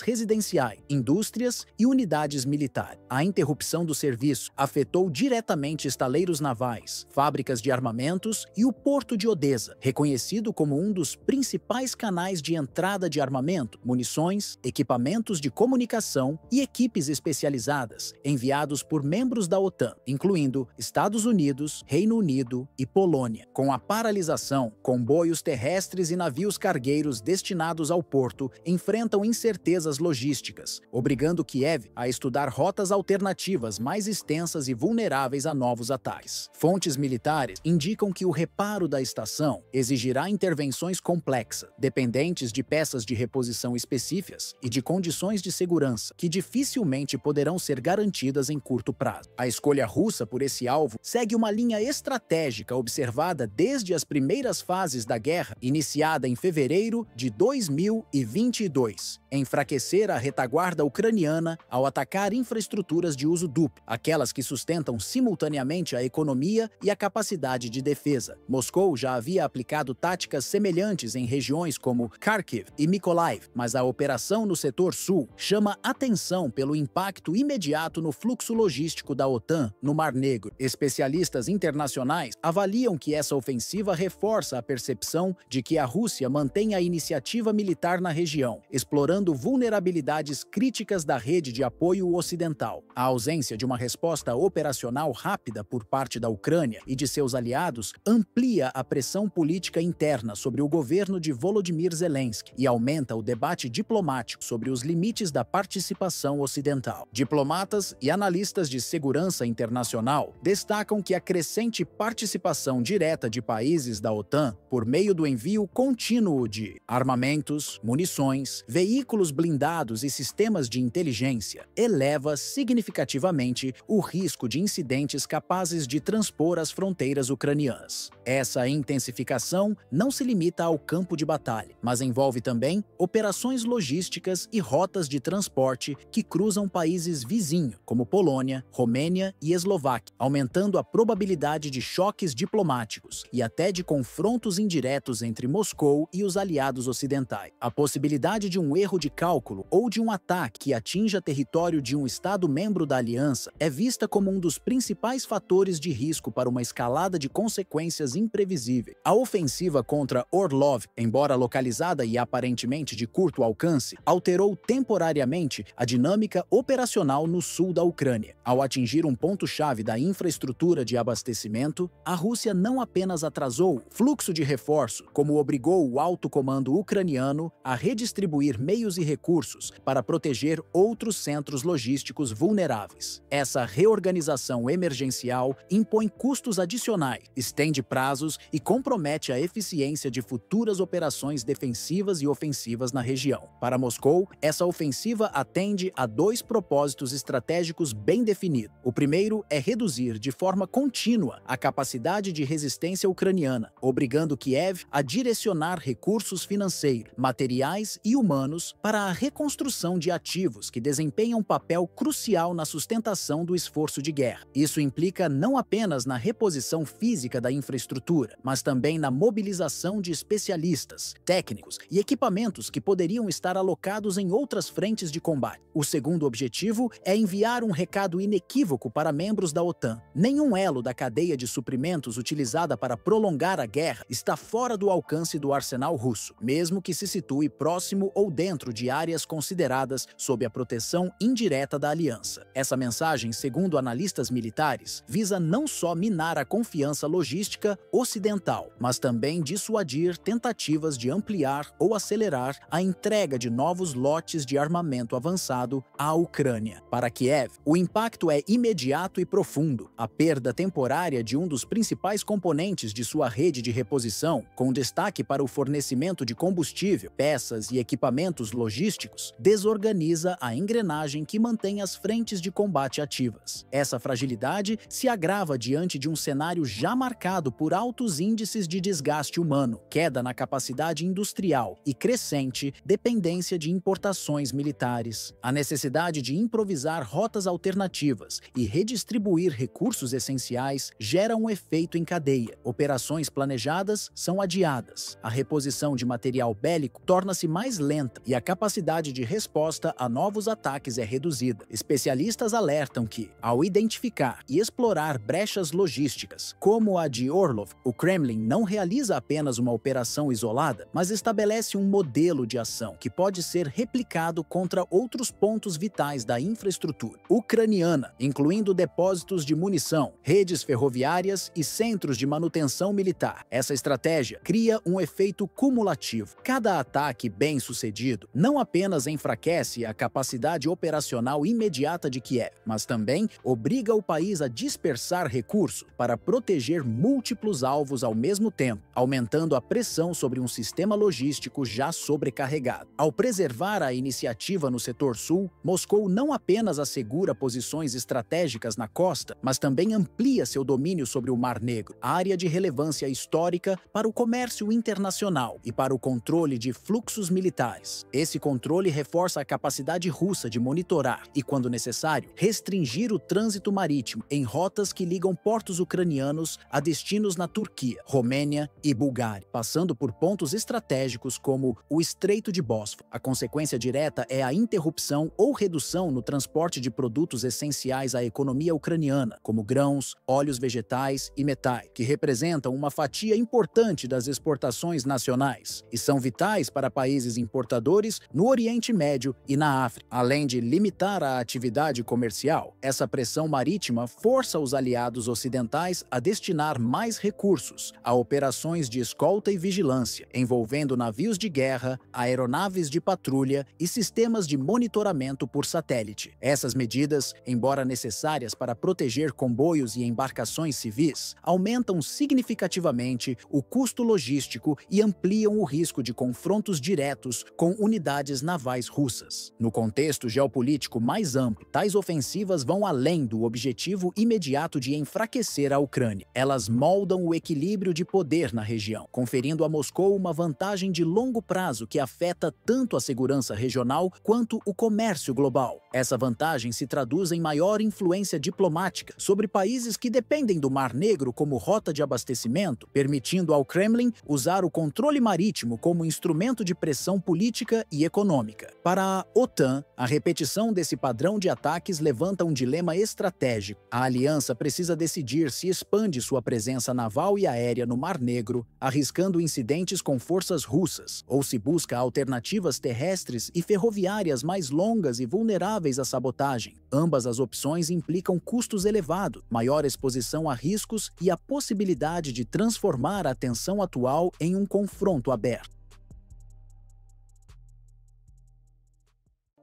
residenciais, indústrias e unidades militares. A interrupção do serviço afetou diretamente estaleiros navais, fábricas de armamentos e o porto de Odessa, reconhecido como um dos principais canais de entrada de armamento, munições, equipamentos de comunicação e equipes especializadas enviados por membros da OTAN, incluindo Estados Unidos, Reino Unido e Polônia. Com a paralisação, comboios terrestres e navios cargueiros destinados ao porto enfrentam incertezas logísticas, obrigando Kiev a estudar rotas alternativas mais extensas e vulneráveis a novos ataques. Fontes militares indicam que o reparo da estação exigirá intervenções complexas, dependentes de peças de reposição específicas e de condições de segurança que dificilmente poderão ser garantidas em curto prazo. A escolha russa por esse alvo segue uma linha estratégica observada desde as primeiras fases da guerra, iniciada em fevereiro de 2022. Enfraquecer a retaguarda ucraniana ao atacar infraestruturas de uso duplo, aquelas que sustentam simultaneamente a economia e a capacidade de defesa. Moscou já havia aplicado táticas semelhantes em regiões como Kharkiv e Mykolaiv, mas a operação no setor sul chama atenção pelo impacto imediato no fluxo logístico da OTAN no Mar Negro. Especialistas internacionais avaliam que essa ofensiva reforça a percepção de que a Rússia mantém a iniciativa militar na região, explorando vulnerabilidades críticas da rede de apoio ocidental. A ausência de uma resposta operacional rápida por parte da Ucrânia e de seus aliados amplia a pressão política interna sobre o governo de Volodymyr Zelensky e aumenta o debate diplomático sobre os limites da participação ocidental. Diplomatas e analistas de segurança internacional destacam que a crescente participação direta de países da OTAN por meio do envio contínuo de armamentos, munições, veículos blindados e sistemas de inteligência eleva significativamente o risco de incidentes capazes de transpor as fronteiras ucranianas. Essa intensificação não se limita ao campo de batalha, mas envolve também também operações logísticas e rotas de transporte que cruzam países vizinhos, como Polônia, Romênia e Eslováquia, aumentando a probabilidade de choques diplomáticos e até de confrontos indiretos entre Moscou e os aliados ocidentais. A possibilidade de um erro de cálculo ou de um ataque que atinja território de um Estado membro da aliança é vista como um dos principais fatores de risco para uma escalada de consequências imprevisíveis. A ofensiva contra Orlov, embora localizada e aparentemente de curto alcance, alterou temporariamente a dinâmica operacional no sul da Ucrânia. Ao atingir um ponto-chave da infraestrutura de abastecimento, a Rússia não apenas atrasou o fluxo de reforço, como obrigou o alto comando ucraniano a redistribuir meios e recursos para proteger outros centros logísticos vulneráveis. Essa reorganização emergencial impõe custos adicionais, estende prazos e compromete a eficiência de futuras operações defensivas e ofensivas na região. Para Moscou, essa ofensiva atende a dois propósitos estratégicos bem definidos. O primeiro é reduzir de forma contínua a capacidade de resistência ucraniana, obrigando Kiev a direcionar recursos financeiros, materiais e humanos para a reconstrução de ativos que desempenham um papel crucial na sustentação do esforço de guerra. Isso implica não apenas na reposição física da infraestrutura, mas também na mobilização de especialistas, técnicos e equipamentos que poderiam estar alocados em outras frentes de combate. O segundo objetivo é enviar um recado inequívoco para membros da OTAN. Nenhum elo da cadeia de suprimentos utilizada para prolongar a guerra está fora do alcance do arsenal russo, mesmo que se situe próximo ou dentro de áreas consideradas sob a proteção indireta da aliança. Essa mensagem, segundo analistas militares, visa não só minar a confiança logística ocidental, mas também dissuadir tentativas de ampliar ou acelerar a entrega de novos lotes de armamento avançado à Ucrânia. Para Kiev, o impacto é imediato e profundo. A perda temporária de um dos principais componentes de sua rede de reposição, com destaque para o fornecimento de combustível, peças e equipamentos logísticos, desorganiza a engrenagem que mantém as frentes de combate ativas. Essa fragilidade se agrava diante de um cenário já marcado por altos índices de desgaste humano, queda na capacidade industrial e crescente dependência de importações militares. A necessidade de improvisar rotas alternativas e redistribuir recursos essenciais gera um efeito em cadeia. Operações planejadas são adiadas, a reposição de material bélico torna-se mais lenta e a capacidade de resposta a novos ataques é reduzida. Especialistas alertam que, ao identificar e explorar brechas logísticas, como a de Orlov, o Kremlin não realiza apenas uma operação isolada, mas estabelece um modelo de ação que pode ser replicado contra outros pontos vitais da infraestrutura ucraniana, incluindo depósitos de munição, redes ferroviárias e centros de manutenção militar. Essa estratégia cria um efeito cumulativo. Cada ataque bem-sucedido não apenas enfraquece a capacidade operacional imediata de Kiev, mas também obriga o país a dispersar recursos para proteger múltiplos alvos ao mesmo tempo, aumentando a pressão sobre um sistema logístico já sobrecarregado. Ao preservar a iniciativa no setor sul, Moscou não apenas assegura posições estratégicas na costa, mas também amplia seu domínio sobre o Mar Negro, área de relevância histórica para o comércio internacional e para o controle de fluxos militares. Esse controle reforça a capacidade russa de monitorar e, quando necessário, restringir o trânsito marítimo em rotas que ligam portos ucranianos a destinos na Turquia, Romênia e Bulgária, passando por pontos estratégicos como o Estreito de Bósforo. A consequência direta é a interrupção ou redução no transporte de produtos essenciais à economia ucraniana, como grãos, óleos vegetais e metais, que representam uma fatia importante das exportações nacionais e são vitais para países importadores no Oriente Médio e na África. Além de limitar a atividade comercial, essa pressão marítima força os aliados ocidentais a destinar mais recursos a operações de escolta e vigilância, envolvendo navios de guerra, aeronaves de patrulha e sistemas de monitoramento por satélite. Essas medidas, embora necessárias para proteger comboios e embarcações civis, aumentam significativamente o custo logístico e ampliam o risco de confrontos diretos com unidades navais russas. No contexto geopolítico mais amplo, tais ofensivas vão além do objetivo imediato de enfraquecer a Ucrânia. Elas moldam o equilíbrio de poder na região, conferindo a Moscou uma vantagem de longo prazo que afeta tanto a segurança regional quanto o comércio global. Essa vantagem se traduz em maior influência diplomática sobre países que dependem do Mar Negro como rota de abastecimento, permitindo ao Kremlin usar o controle marítimo como instrumento de pressão política e econômica. Para a OTAN, a repetição desse padrão de ataques levanta um dilema estratégico. A aliança precisa decidir se expande sua presença naval e aérea no Mar Negro, arriscando incidentes com forças russas, ou se busca alternativas terrestres e ferroviárias mais longas e vulneráveis à sabotagem. Ambas as opções implicam custos elevados, maior exposição a riscos e a possibilidade de transformar a tensão atual em um confronto aberto.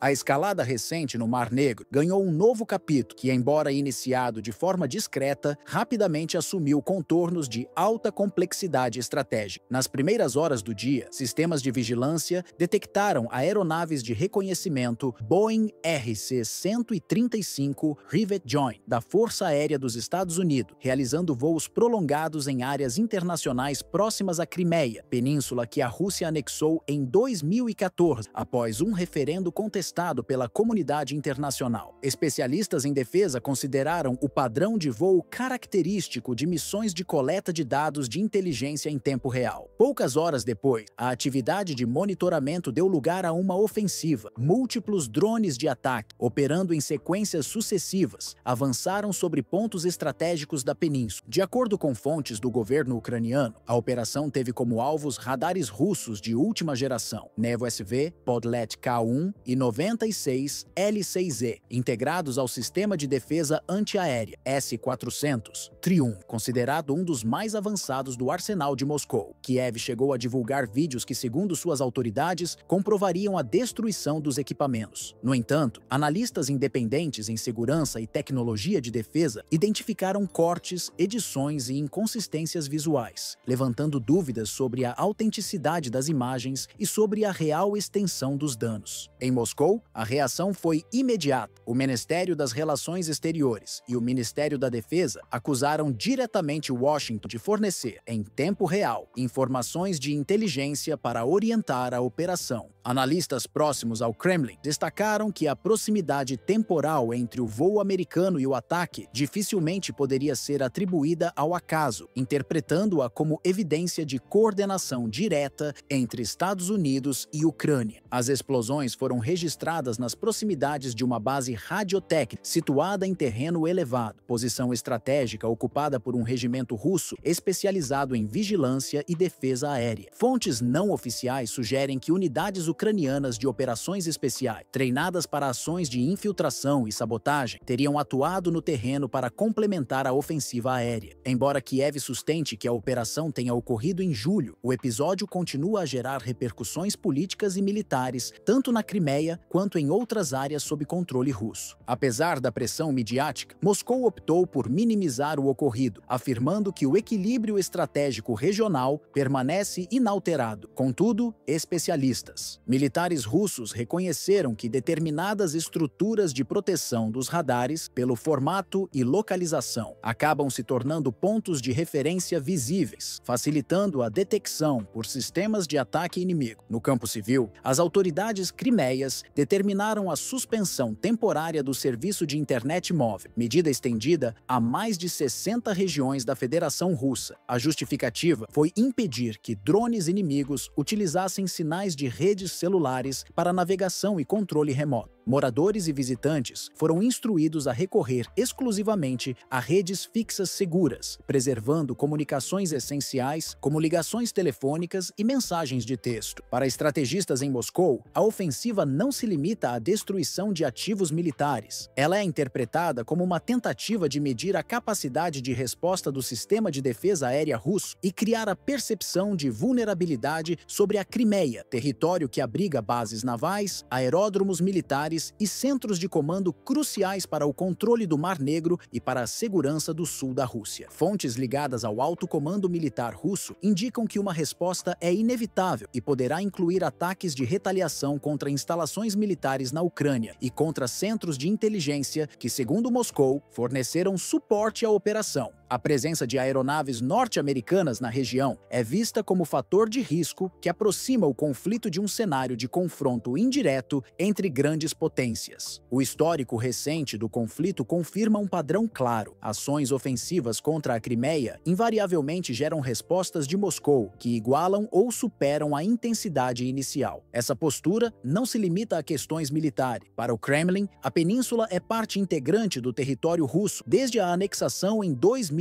A escalada recente no Mar Negro ganhou um novo capítulo que, embora iniciado de forma discreta, rapidamente assumiu contornos de alta complexidade estratégica. Nas primeiras horas do dia, sistemas de vigilância detectaram aeronaves de reconhecimento Boeing RC-135 Rivet Joint da Força Aérea dos Estados Unidos, realizando voos prolongados em áreas internacionais próximas à Crimeia, península que a Rússia anexou em 2014, após um referendo contestado pela comunidade internacional. Especialistas em defesa consideraram o padrão de voo característico de missões de coleta de dados de inteligência em tempo real. Poucas horas depois, a atividade de monitoramento deu lugar a uma ofensiva. Múltiplos drones de ataque, operando em sequências sucessivas, avançaram sobre pontos estratégicos da península. De acordo com fontes do governo ucraniano, a operação teve como alvos radares russos de última geração, Nevo SV, Podlet K1 e 96 L6E, integrados ao Sistema de Defesa Antiaérea S-400 Triumph, considerado um dos mais avançados do arsenal de Moscou. Kiev chegou a divulgar vídeos que, segundo suas autoridades, comprovariam a destruição dos equipamentos. No entanto, analistas independentes em segurança e tecnologia de defesa identificaram cortes, edições e inconsistências visuais, levantando dúvidas sobre a autenticidade das imagens e sobre a real extensão dos danos. Em Moscou, a reação foi imediata. O Ministério das Relações Exteriores e o Ministério da Defesa acusaram diretamente Washington de fornecer, em tempo real, informações de inteligência para orientar a operação. Analistas próximos ao Kremlin destacaram que a proximidade temporal entre o voo americano e o ataque dificilmente poderia ser atribuída ao acaso, interpretando-a como evidência de coordenação direta entre Estados Unidos e Ucrânia. As explosões foram registradas nas proximidades de uma base radiotécnica situada em terreno elevado, posição estratégica ocupada por um regimento russo especializado em vigilância e defesa aérea. Fontes não oficiais sugerem que unidades ucranianas de operações especiais, treinadas para ações de infiltração e sabotagem, teriam atuado no terreno para complementar a ofensiva aérea. Embora Kiev sustente que a operação tenha ocorrido em julho, o episódio continua a gerar repercussões políticas e militares, tanto na Crimeia quanto em outras áreas sob controle russo. Apesar da pressão midiática, Moscou optou por minimizar o ocorrido, afirmando que o equilíbrio estratégico regional permanece inalterado. Contudo, especialistas militares russos reconheceram que determinadas estruturas de proteção dos radares, pelo formato e localização, acabam se tornando pontos de referência visíveis, facilitando a detecção por sistemas de ataque inimigo. No campo civil, as autoridades crimeias determinaram a suspensão temporária do serviço de internet móvel, medida estendida a mais de 60 regiões da Federação Russa. A justificativa foi impedir que drones inimigos utilizassem sinais de redes celulares para navegação e controle remoto. Moradores e visitantes foram instruídos a recorrer exclusivamente a redes fixas seguras, preservando comunicações essenciais, como ligações telefônicas e mensagens de texto. Para estrategistas em Moscou, a ofensiva não se limita à destruição de ativos militares. Ela é interpretada como uma tentativa de medir a capacidade de resposta do sistema de defesa aérea russo e criar a percepção de vulnerabilidade sobre a Crimeia, território que abriga bases navais, aeródromos militares e centros de comando cruciais para o controle do Mar Negro e para a segurança do sul da Rússia. Fontes ligadas ao alto comando militar russo indicam que uma resposta é inevitável e poderá incluir ataques de retaliação contra instalações militares na Ucrânia e contra centros de inteligência que, segundo Moscou, forneceram suporte à operação. A presença de aeronaves norte-americanas na região é vista como fator de risco que aproxima o conflito de um cenário de confronto indireto entre grandes potências. O histórico recente do conflito confirma um padrão claro. Ações ofensivas contra a Crimeia invariavelmente geram respostas de Moscou que igualam ou superam a intensidade inicial. Essa postura não se limita a questões militares. Para o Kremlin, a península é parte integrante do território russo desde a anexação em 2014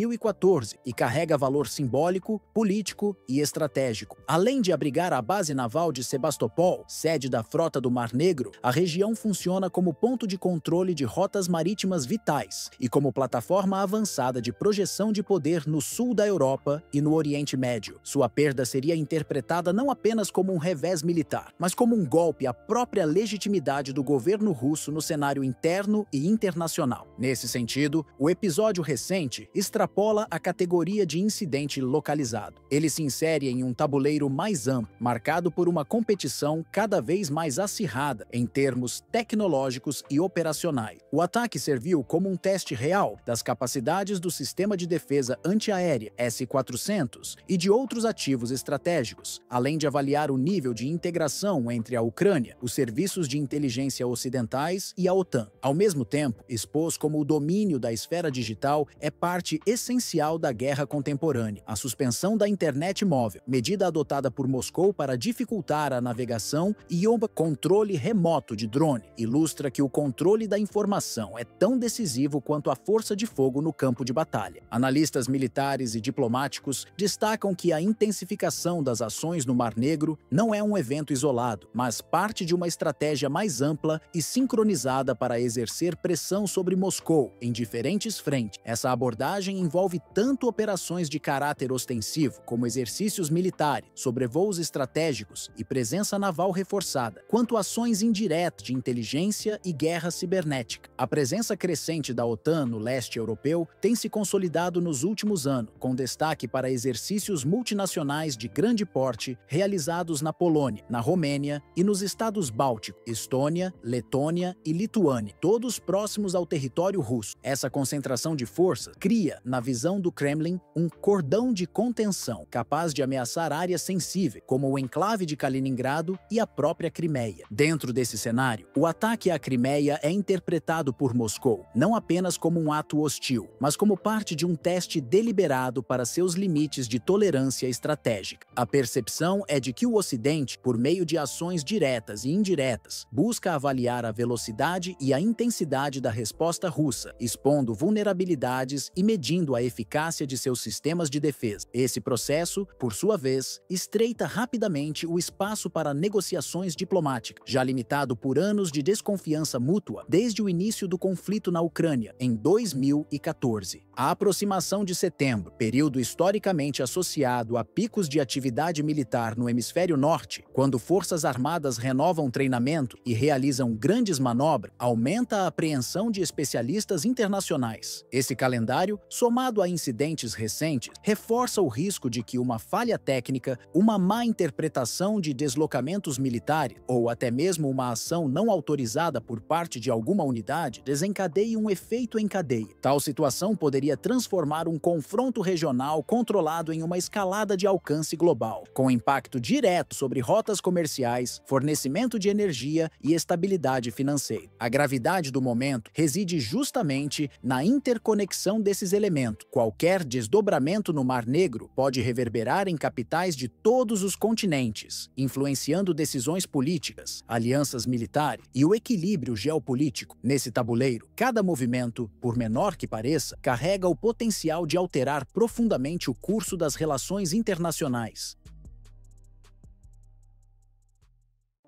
e carrega valor simbólico, político e estratégico. Além de abrigar a base naval de Sebastopol, sede da Frota do Mar Negro, a região funciona como ponto de controle de rotas marítimas vitais e como plataforma avançada de projeção de poder no sul da Europa e no Oriente Médio. Sua perda seria interpretada não apenas como um revés militar, mas como um golpe à própria legitimidade do governo russo no cenário interno e internacional. Nesse sentido, o episódio recente extrapola a categoria de incidente localizado. Ele se insere em um tabuleiro mais amplo, marcado por uma competição cada vez mais acirrada em termos tecnológicos e operacionais. O ataque serviu como um teste real das capacidades do sistema de defesa antiaérea S-400 e de outros ativos estratégicos, além de avaliar o nível de integração entre a Ucrânia, os serviços de inteligência ocidentais e a OTAN. Ao mesmo tempo, expôs como o domínio da esfera digital é parte essencial da guerra contemporânea. A suspensão da internet móvel, medida adotada por Moscou para dificultar a navegação, e o controle remoto de drone, ilustra que o controle da informação é tão decisivo quanto a força de fogo no campo de batalha. Analistas militares e diplomáticos destacam que a intensificação das ações no Mar Negro não é um evento isolado, mas parte de uma estratégia mais ampla e sincronizada para exercer pressão sobre Moscou em diferentes frentes. Essa abordagem envolve tanto operações de caráter ostensivo, como exercícios militares, sobrevoos estratégicos e presença naval reforçada, quanto ações indiretas de inteligência e guerra cibernética. A presença crescente da OTAN no leste europeu tem se consolidado nos últimos anos, com destaque para exercícios multinacionais de grande porte realizados na Polônia, na Romênia e nos estados bálticos, Estônia, Letônia e Lituânia, todos próximos ao território russo. Essa concentração de forças cria, na visão do Kremlin, um cordão de contenção capaz de ameaçar áreas sensíveis, como o enclave de Kaliningrado e a própria Crimeia. Dentro desse cenário, o ataque à Crimeia é interpretado por Moscou não apenas como um ato hostil, mas como parte de um teste deliberado para seus limites de tolerância estratégica. A percepção é de que o Ocidente, por meio de ações diretas e indiretas, busca avaliar a velocidade e a intensidade da resposta russa, expondo vulnerabilidades e medindo a eficácia de seus sistemas de defesa. Esse processo, por sua vez, estreita rapidamente o espaço para negociações diplomáticas, já limitado por anos de desconfiança mútua desde o início do conflito na Ucrânia, em 2014. A aproximação de setembro, período historicamente associado a picos de atividade militar no hemisfério norte, quando forças armadas renovam treinamento e realizam grandes manobras, aumenta a apreensão de especialistas internacionais. Esse calendário, somado a incidentes recentes, reforça o risco de que uma falha técnica, uma má interpretação de deslocamentos militares ou até mesmo uma ação não autorizada por parte de alguma unidade desencadeie um efeito em cadeia. Tal situação poderia transformar um confronto regional controlado em uma escalada de alcance global, com impacto direto sobre rotas comerciais, fornecimento de energia e estabilidade financeira. A gravidade do momento reside justamente na interconexão desses elementos. Qualquer desdobramento no Mar Negro pode reverberar em capitais de todos os continentes, influenciando decisões políticas, alianças militares e o equilíbrio geopolítico. Nesse tabuleiro, cada movimento, por menor que pareça, carrega o potencial de alterar profundamente o curso das relações internacionais.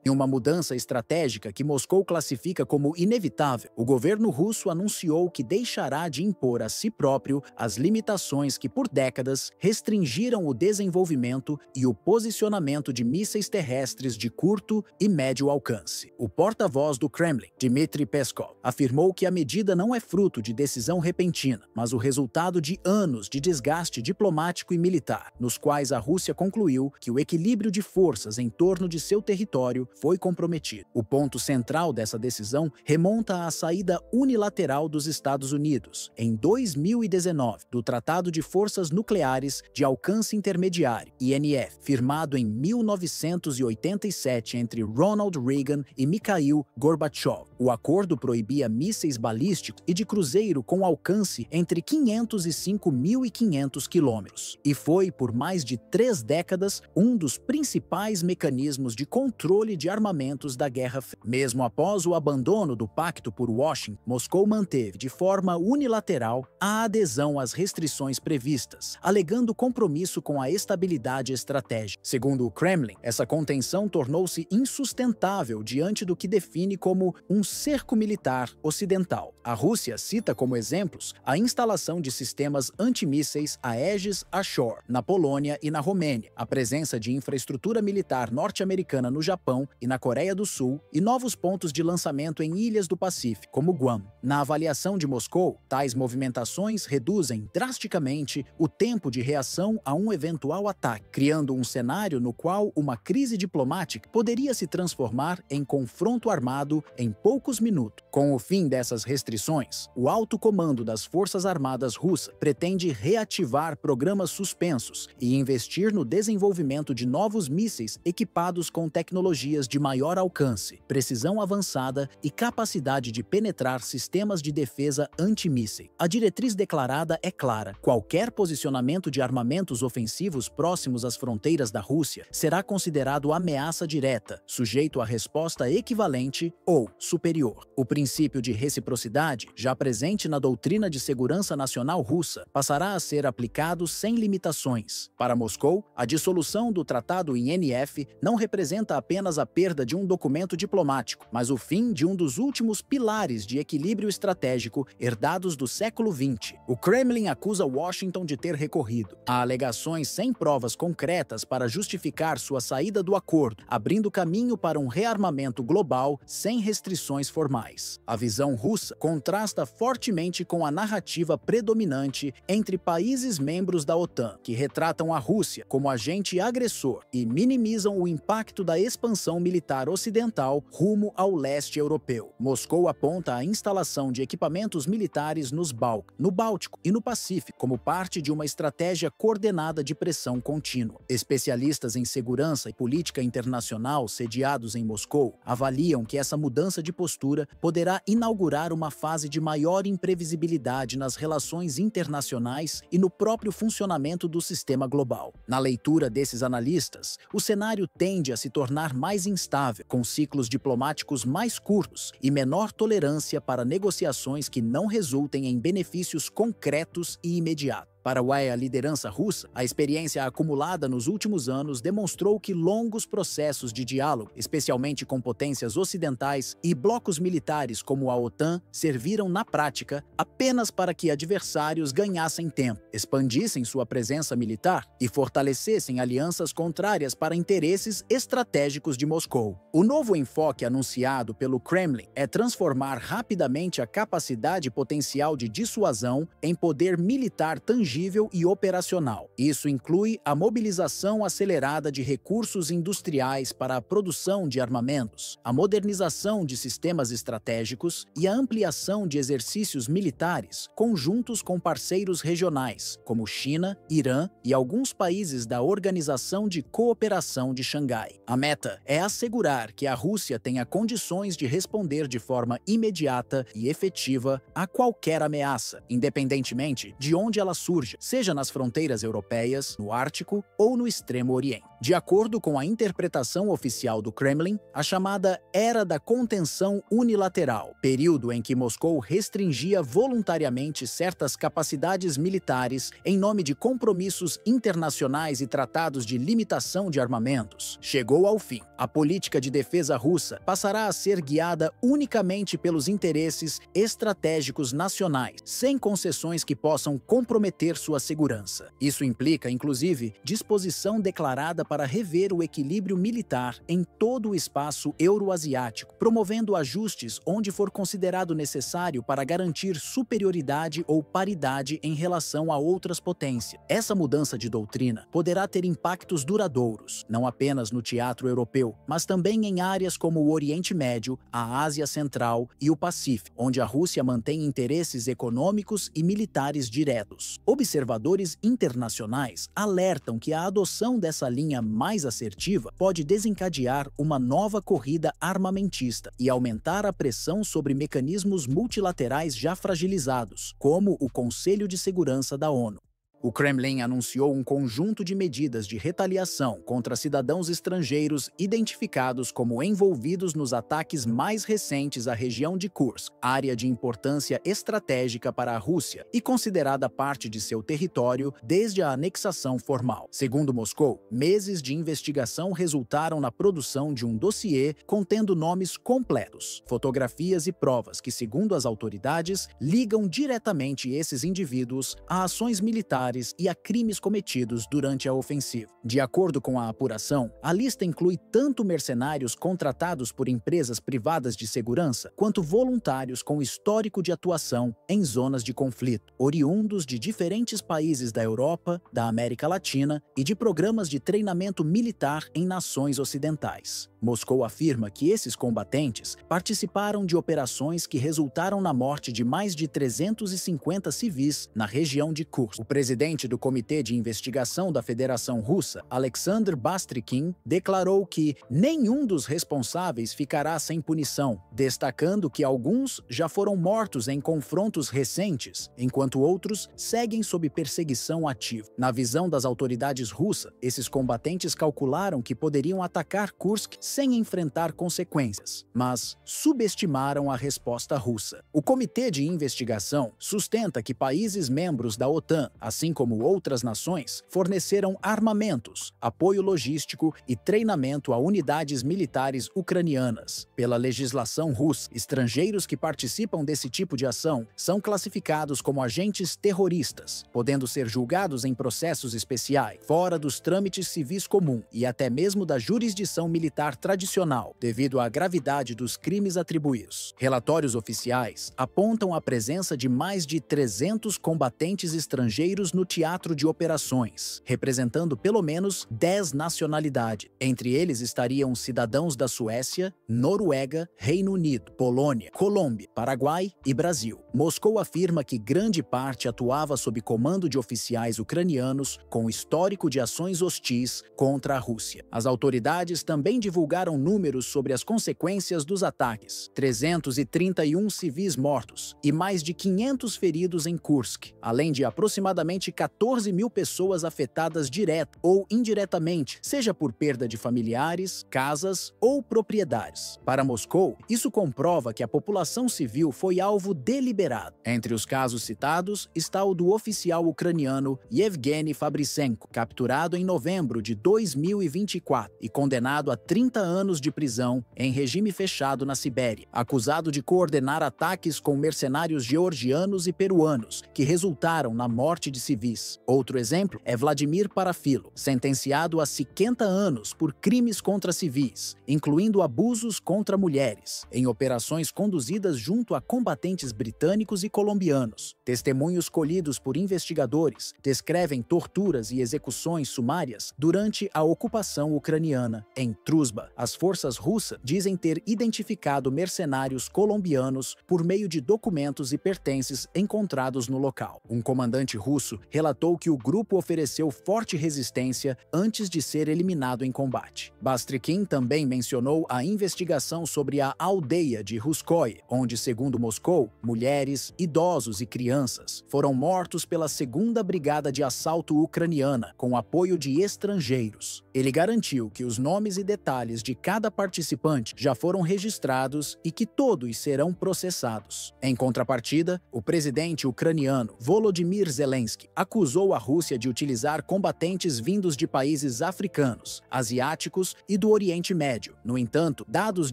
Em uma mudança estratégica que Moscou classifica como inevitável, o governo russo anunciou que deixará de impor a si próprio as limitações que por décadas restringiram o desenvolvimento e o posicionamento de mísseis terrestres de curto e médio alcance. O porta-voz do Kremlin, Dmitry Peskov, afirmou que a medida não é fruto de decisão repentina, mas o resultado de anos de desgaste diplomático e militar, nos quais a Rússia concluiu que o equilíbrio de forças em torno de seu território foi comprometido. O ponto central dessa decisão remonta à saída unilateral dos Estados Unidos, em 2019, do Tratado de Forças Nucleares de Alcance Intermediário, INF, firmado em 1987 entre Ronald Reagan e Mikhail Gorbachev. O acordo proibia mísseis balísticos e de cruzeiro com alcance entre 500 e 5.500 quilômetros, e foi, por mais de 3 décadas, um dos principais mecanismos de controle de armamentos da Guerra Fria. Mesmo após o abandono do pacto por Washington, Moscou manteve, de forma unilateral, a adesão às restrições previstas, alegando compromisso com a estabilidade estratégica. Segundo o Kremlin, essa contenção tornou-se insustentável diante do que define como um cerco militar ocidental. A Rússia cita como exemplos a instalação de sistemas antimísseis Aegis Ashore na Polônia e na Romênia, a presença de infraestrutura militar norte-americana no Japão e na Coreia do Sul e novos pontos de lançamento em ilhas do Pacífico, como Guam. Na avaliação de Moscou, tais movimentações reduzem drasticamente o tempo de reação a um eventual ataque, criando um cenário no qual uma crise diplomática poderia se transformar em confronto armado em poucos minutos. Com o fim dessas restrições, o alto comando das Forças Armadas russas pretende reativar programas suspensos e investir no desenvolvimento de novos mísseis equipados com tecnologias de maior alcance, precisão avançada e capacidade de penetrar sistemas de defesa antimísseis. A diretriz declarada é clara: qualquer posicionamento de armamentos ofensivos próximos às fronteiras da Rússia será considerado ameaça direta, sujeito a resposta equivalente ou superior. O princípio de reciprocidade, já presente na doutrina de segurança nacional russa, passará a ser aplicado sem limitações. Para Moscou, a dissolução do Tratado INF não representa apenas a perda de um documento diplomático, mas o fim de um dos últimos pilares de equilíbrio estratégico herdados do século XX. O Kremlin acusa Washington de ter recorrido a alegações sem provas concretas para justificar sua saída do acordo, abrindo caminho para um rearmamento global sem restrições formais. A visão russa contrasta fortemente com a narrativa predominante entre países membros da OTAN, que retratam a Rússia como agente agressor e minimizam o impacto da expansão militar ocidental rumo ao leste europeu. Moscou aponta a instalação de equipamentos militares no Báltico e no Pacífico como parte de uma estratégia coordenada de pressão contínua. Especialistas em segurança e política internacional sediados em Moscou avaliam que essa mudança de postura poderá inaugurar uma fase de maior imprevisibilidade nas relações internacionais e no próprio funcionamento do sistema global. Na leitura desses analistas, o cenário tende a se tornar mais instável, com ciclos diplomáticos mais curtos e menor tolerância para negociações que não resultem em benefícios concretos e imediatos. Para a liderança russa, a experiência acumulada nos últimos anos demonstrou que longos processos de diálogo, especialmente com potências ocidentais e blocos militares como a OTAN, serviram na prática apenas para que adversários ganhassem tempo, expandissem sua presença militar e fortalecessem alianças contrárias para interesses estratégicos de Moscou. O novo enfoque anunciado pelo Kremlin é transformar rapidamente a capacidade potencial de dissuasão em poder militar tangível e operacional. Isso inclui a mobilização acelerada de recursos industriais para a produção de armamentos, a modernização de sistemas estratégicos e a ampliação de exercícios militares conjuntos com parceiros regionais, como China, Irã e alguns países da Organização de Cooperação de Xangai. A meta é assegurar que a Rússia tenha condições de responder de forma imediata e efetiva a qualquer ameaça, independentemente de onde ela surja, seja nas fronteiras europeias, no Ártico ou no Extremo Oriente. De acordo com a interpretação oficial do Kremlin, a chamada Era da Contenção Unilateral, período em que Moscou restringia voluntariamente certas capacidades militares em nome de compromissos internacionais e tratados de limitação de armamentos, chegou ao fim. A política de defesa russa passará a ser guiada unicamente pelos interesses estratégicos nacionais, sem concessões que possam comprometer sua segurança. Isso implica, inclusive, disposição declarada para rever o equilíbrio militar em todo o espaço euroasiático, promovendo ajustes onde for considerado necessário para garantir superioridade ou paridade em relação a outras potências. Essa mudança de doutrina poderá ter impactos duradouros, não apenas no teatro europeu, mas também em áreas como o Oriente Médio, a Ásia Central e o Pacífico, onde a Rússia mantém interesses econômicos e militares diretos. Observadores internacionais alertam que a adoção dessa linha mais assertiva pode desencadear uma nova corrida armamentista e aumentar a pressão sobre mecanismos multilaterais já fragilizados, como o Conselho de Segurança da ONU. O Kremlin anunciou um conjunto de medidas de retaliação contra cidadãos estrangeiros identificados como envolvidos nos ataques mais recentes à região de Kursk, área de importância estratégica para a Rússia e considerada parte de seu território desde a anexação formal. Segundo Moscou, meses de investigação resultaram na produção de um dossiê contendo nomes completos, fotografias e provas que, segundo as autoridades, ligam diretamente esses indivíduos a ações militares e a crimes cometidos durante a ofensiva. De acordo com a apuração, a lista inclui tanto mercenários contratados por empresas privadas de segurança, quanto voluntários com histórico de atuação em zonas de conflito, oriundos de diferentes países da Europa, da América Latina e de programas de treinamento militar em nações ocidentais. Moscou afirma que esses combatentes participaram de operações que resultaram na morte de mais de 350 civis na região de Kursk. O presidente do Comitê de Investigação da Federação Russa, Alexander Bastrykin, declarou que nenhum dos responsáveis ficará sem punição, destacando que alguns já foram mortos em confrontos recentes, enquanto outros seguem sob perseguição ativa. Na visão das autoridades russas, esses combatentes calcularam que poderiam atacar Kursk sem enfrentar consequências, mas subestimaram a resposta russa. O Comitê de Investigação sustenta que países membros da OTAN, assim como outras nações, forneceram armamentos, apoio logístico e treinamento a unidades militares ucranianas. Pela legislação russa, estrangeiros que participam desse tipo de ação são classificados como agentes terroristas, podendo ser julgados em processos especiais, fora dos trâmites civis comuns e até mesmo da jurisdição militar tradicional, devido à gravidade dos crimes atribuídos. Relatórios oficiais apontam a presença de mais de 300 combatentes estrangeiros no teatro de operações, representando pelo menos 10 nacionalidades. Entre eles estariam cidadãos da Suécia, Noruega, Reino Unido, Polônia, Colômbia, Paraguai e Brasil. Moscou afirma que grande parte atuava sob comando de oficiais ucranianos com histórico de ações hostis contra a Rússia. As autoridades também divulgaram números sobre as consequências dos ataques: 331 civis mortos e mais de 500 feridos em Kursk, além de aproximadamente 14 mil pessoas afetadas direta ou indiretamente, seja por perda de familiares, casas ou propriedades. Para Moscou, isso comprova que a população civil foi alvo deliberado. Entre os casos citados está o do oficial ucraniano Yevgeny Fabrisenko, capturado em novembro de 2024 e condenado a 30 anos de prisão em regime fechado na Sibéria, acusado de coordenar ataques com mercenários georgianos e peruanos, que resultaram na morte de civis. Outro exemplo é Vladimir Parafilo, sentenciado a 50 anos por crimes contra civis, incluindo abusos contra mulheres, em operações conduzidas junto a combatentes britânicos e colombianos. Testemunhos colhidos por investigadores descrevem torturas e execuções sumárias durante a ocupação ucraniana. Em Truzba, as forças russas dizem ter identificado mercenários colombianos por meio de documentos e pertences encontrados no local. Um comandante russo relatou que o grupo ofereceu forte resistência antes de ser eliminado em combate. Bastrykin também mencionou a investigação sobre a aldeia de Ruskoye, onde, segundo Moscou, mulheres, idosos e crianças foram mortos pela 2ª Brigada de Assalto Ucraniana, com apoio de estrangeiros. Ele garantiu que os nomes e detalhes de cada participante já foram registrados e que todos serão processados. Em contrapartida, o presidente ucraniano Volodymyr Zelensky acusou a Rússia de utilizar combatentes vindos de países africanos, asiáticos e do Oriente Médio. No entanto, dados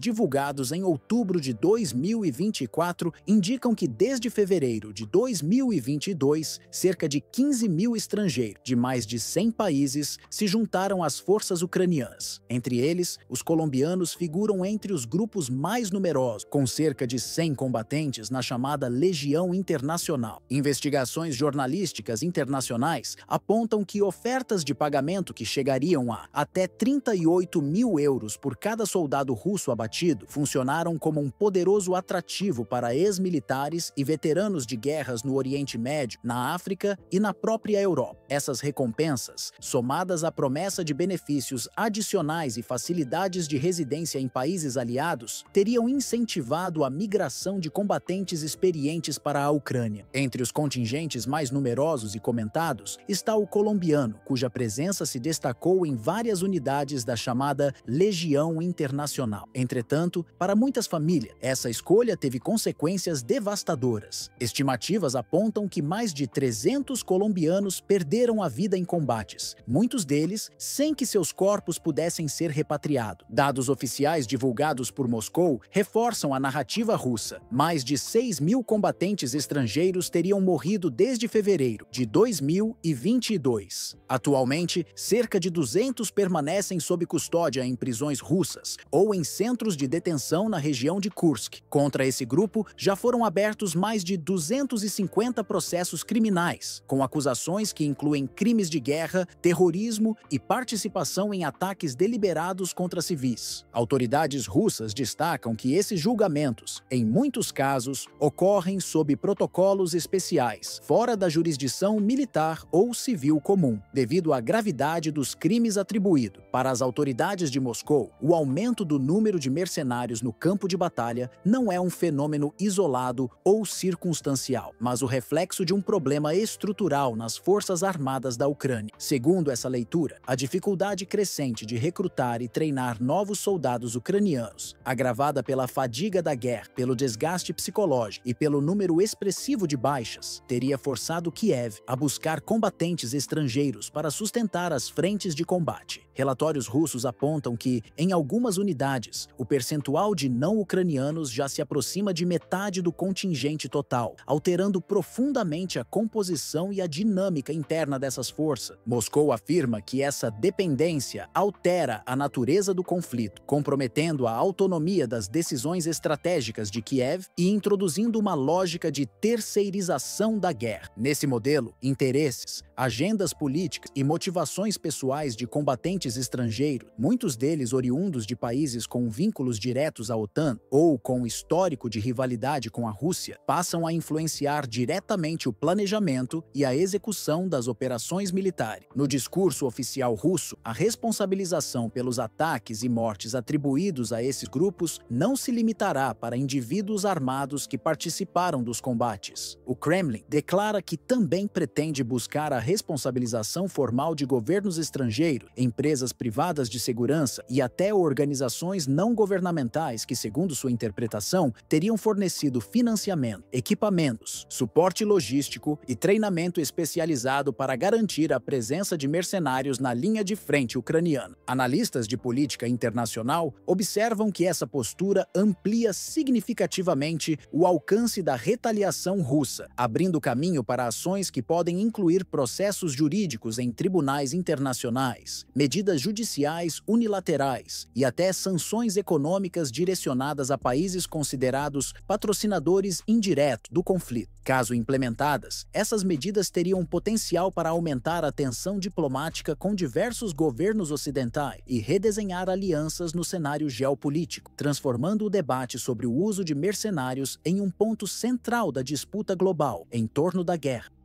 divulgados em outubro de 2024 indicam que desde fevereiro de 2022, cerca de 15 mil estrangeiros de mais de 100 países se juntaram às forças ucranianas. Entre eles, os colombianos figuram entre os grupos mais numerosos, com cerca de 100 combatentes na chamada Legião Internacional. Investigações jornalísticas internacionais apontam que ofertas de pagamento que chegariam a até 38 mil euros por cada soldado russo abatido funcionaram como um poderoso atrativo para ex-militares e veteranos de guerras no Oriente Médio, na África e na própria Europa. Essas recompensas, somadas à promessa de benefícios adicionais e facilidades de residência em países aliados, teriam incentivado a migração de combatentes experientes para a Ucrânia. Entre os contingentes mais numerosos e comentados está o colombiano, cuja presença se destacou em várias unidades da chamada Legião Internacional. Entretanto, para muitas famílias, essa escolha teve consequências devastadoras. Estimativas apontam que mais de 300 colombianos perderam a vida em combates, muitos deles sem que seus corpos pudessem ser repatriados. Dados oficiais divulgados por Moscou reforçam a narrativa russa. Mais de 6 mil combatentes estrangeiros teriam morrido desde fevereiro de 2022. Atualmente, cerca de 200 permanecem sob custódia em prisões russas ou em centros de detenção na região de Kursk. Contra esse grupo, já foram abertos mais de 250 processos criminais, com acusações que incluem crimes de guerra, terrorismo e participação em ataques deliberados contra civis. Autoridades russas destacam que esses julgamentos, em muitos casos, ocorrem sob protocolos especiais, fora da jurisdição militar ou civil comum, devido à gravidade dos crimes atribuídos. Para as autoridades de Moscou, o aumento do número de mercenários no campo de batalha não é um fenômeno isolado ou circunstancial, mas o reflexo de um problema estrutural nas forças armadas da Ucrânia. Segundo essa leitura, a dificuldade crescente de recrutar e treinar novos soldados ucranianos, agravada pela fadiga da guerra, pelo desgaste psicológico e pelo número expressivo de baixas, teria forçado Kiev a buscar combatentes estrangeiros para sustentar as frentes de combate. Relatórios russos apontam que, em algumas unidades, o percentual de não-ucranianos já se aproxima de metade do contingente total, alterando profundamente a composição e a dinâmica interna dessas forças. Moscou afirma que essa dependência altera a natureza do conflito, comprometendo a autonomia das decisões estratégicas de Kiev e introduzindo uma lógica de terceirização da guerra. Nesse modelo, interesses, agendas políticas e motivações pessoais de combatentes estrangeiros, muitos deles oriundos de países com vínculos diretos à OTAN ou com histórico de rivalidade com a Rússia, passam a influenciar diretamente o planejamento e a execução das operações militares. No discurso oficial russo, a responsabilização pelos ataques e mortes atribuídos a esses grupos não se limitará para indivíduos armados que participaram dos combates. O Kremlin declara que também pretende buscar a responsabilização formal de governos estrangeiros, empresas privadas de segurança e até organizações não governamentais que, segundo sua interpretação, teriam fornecido financiamento, equipamentos, suporte logístico e treinamento especializado para garantir a presença de mercenários na linha de frente ucraniana. Analistas de política internacional observam que essa postura amplia significativamente o alcance da retaliação russa, abrindo caminho para ações que podem incluir processos jurídicos em tribunais internacionais, medidas judiciais unilaterais e até sanções econômicas direcionadas a países considerados patrocinadores indiretos do conflito. Caso implementadas, essas medidas teriam potencial para aumentar a tensão diplomática com diversos governos ocidentais e redesenhar alianças no cenário geopolítico, transformando o debate sobre o uso de mercenários em um ponto central da disputa global em torno da guerra.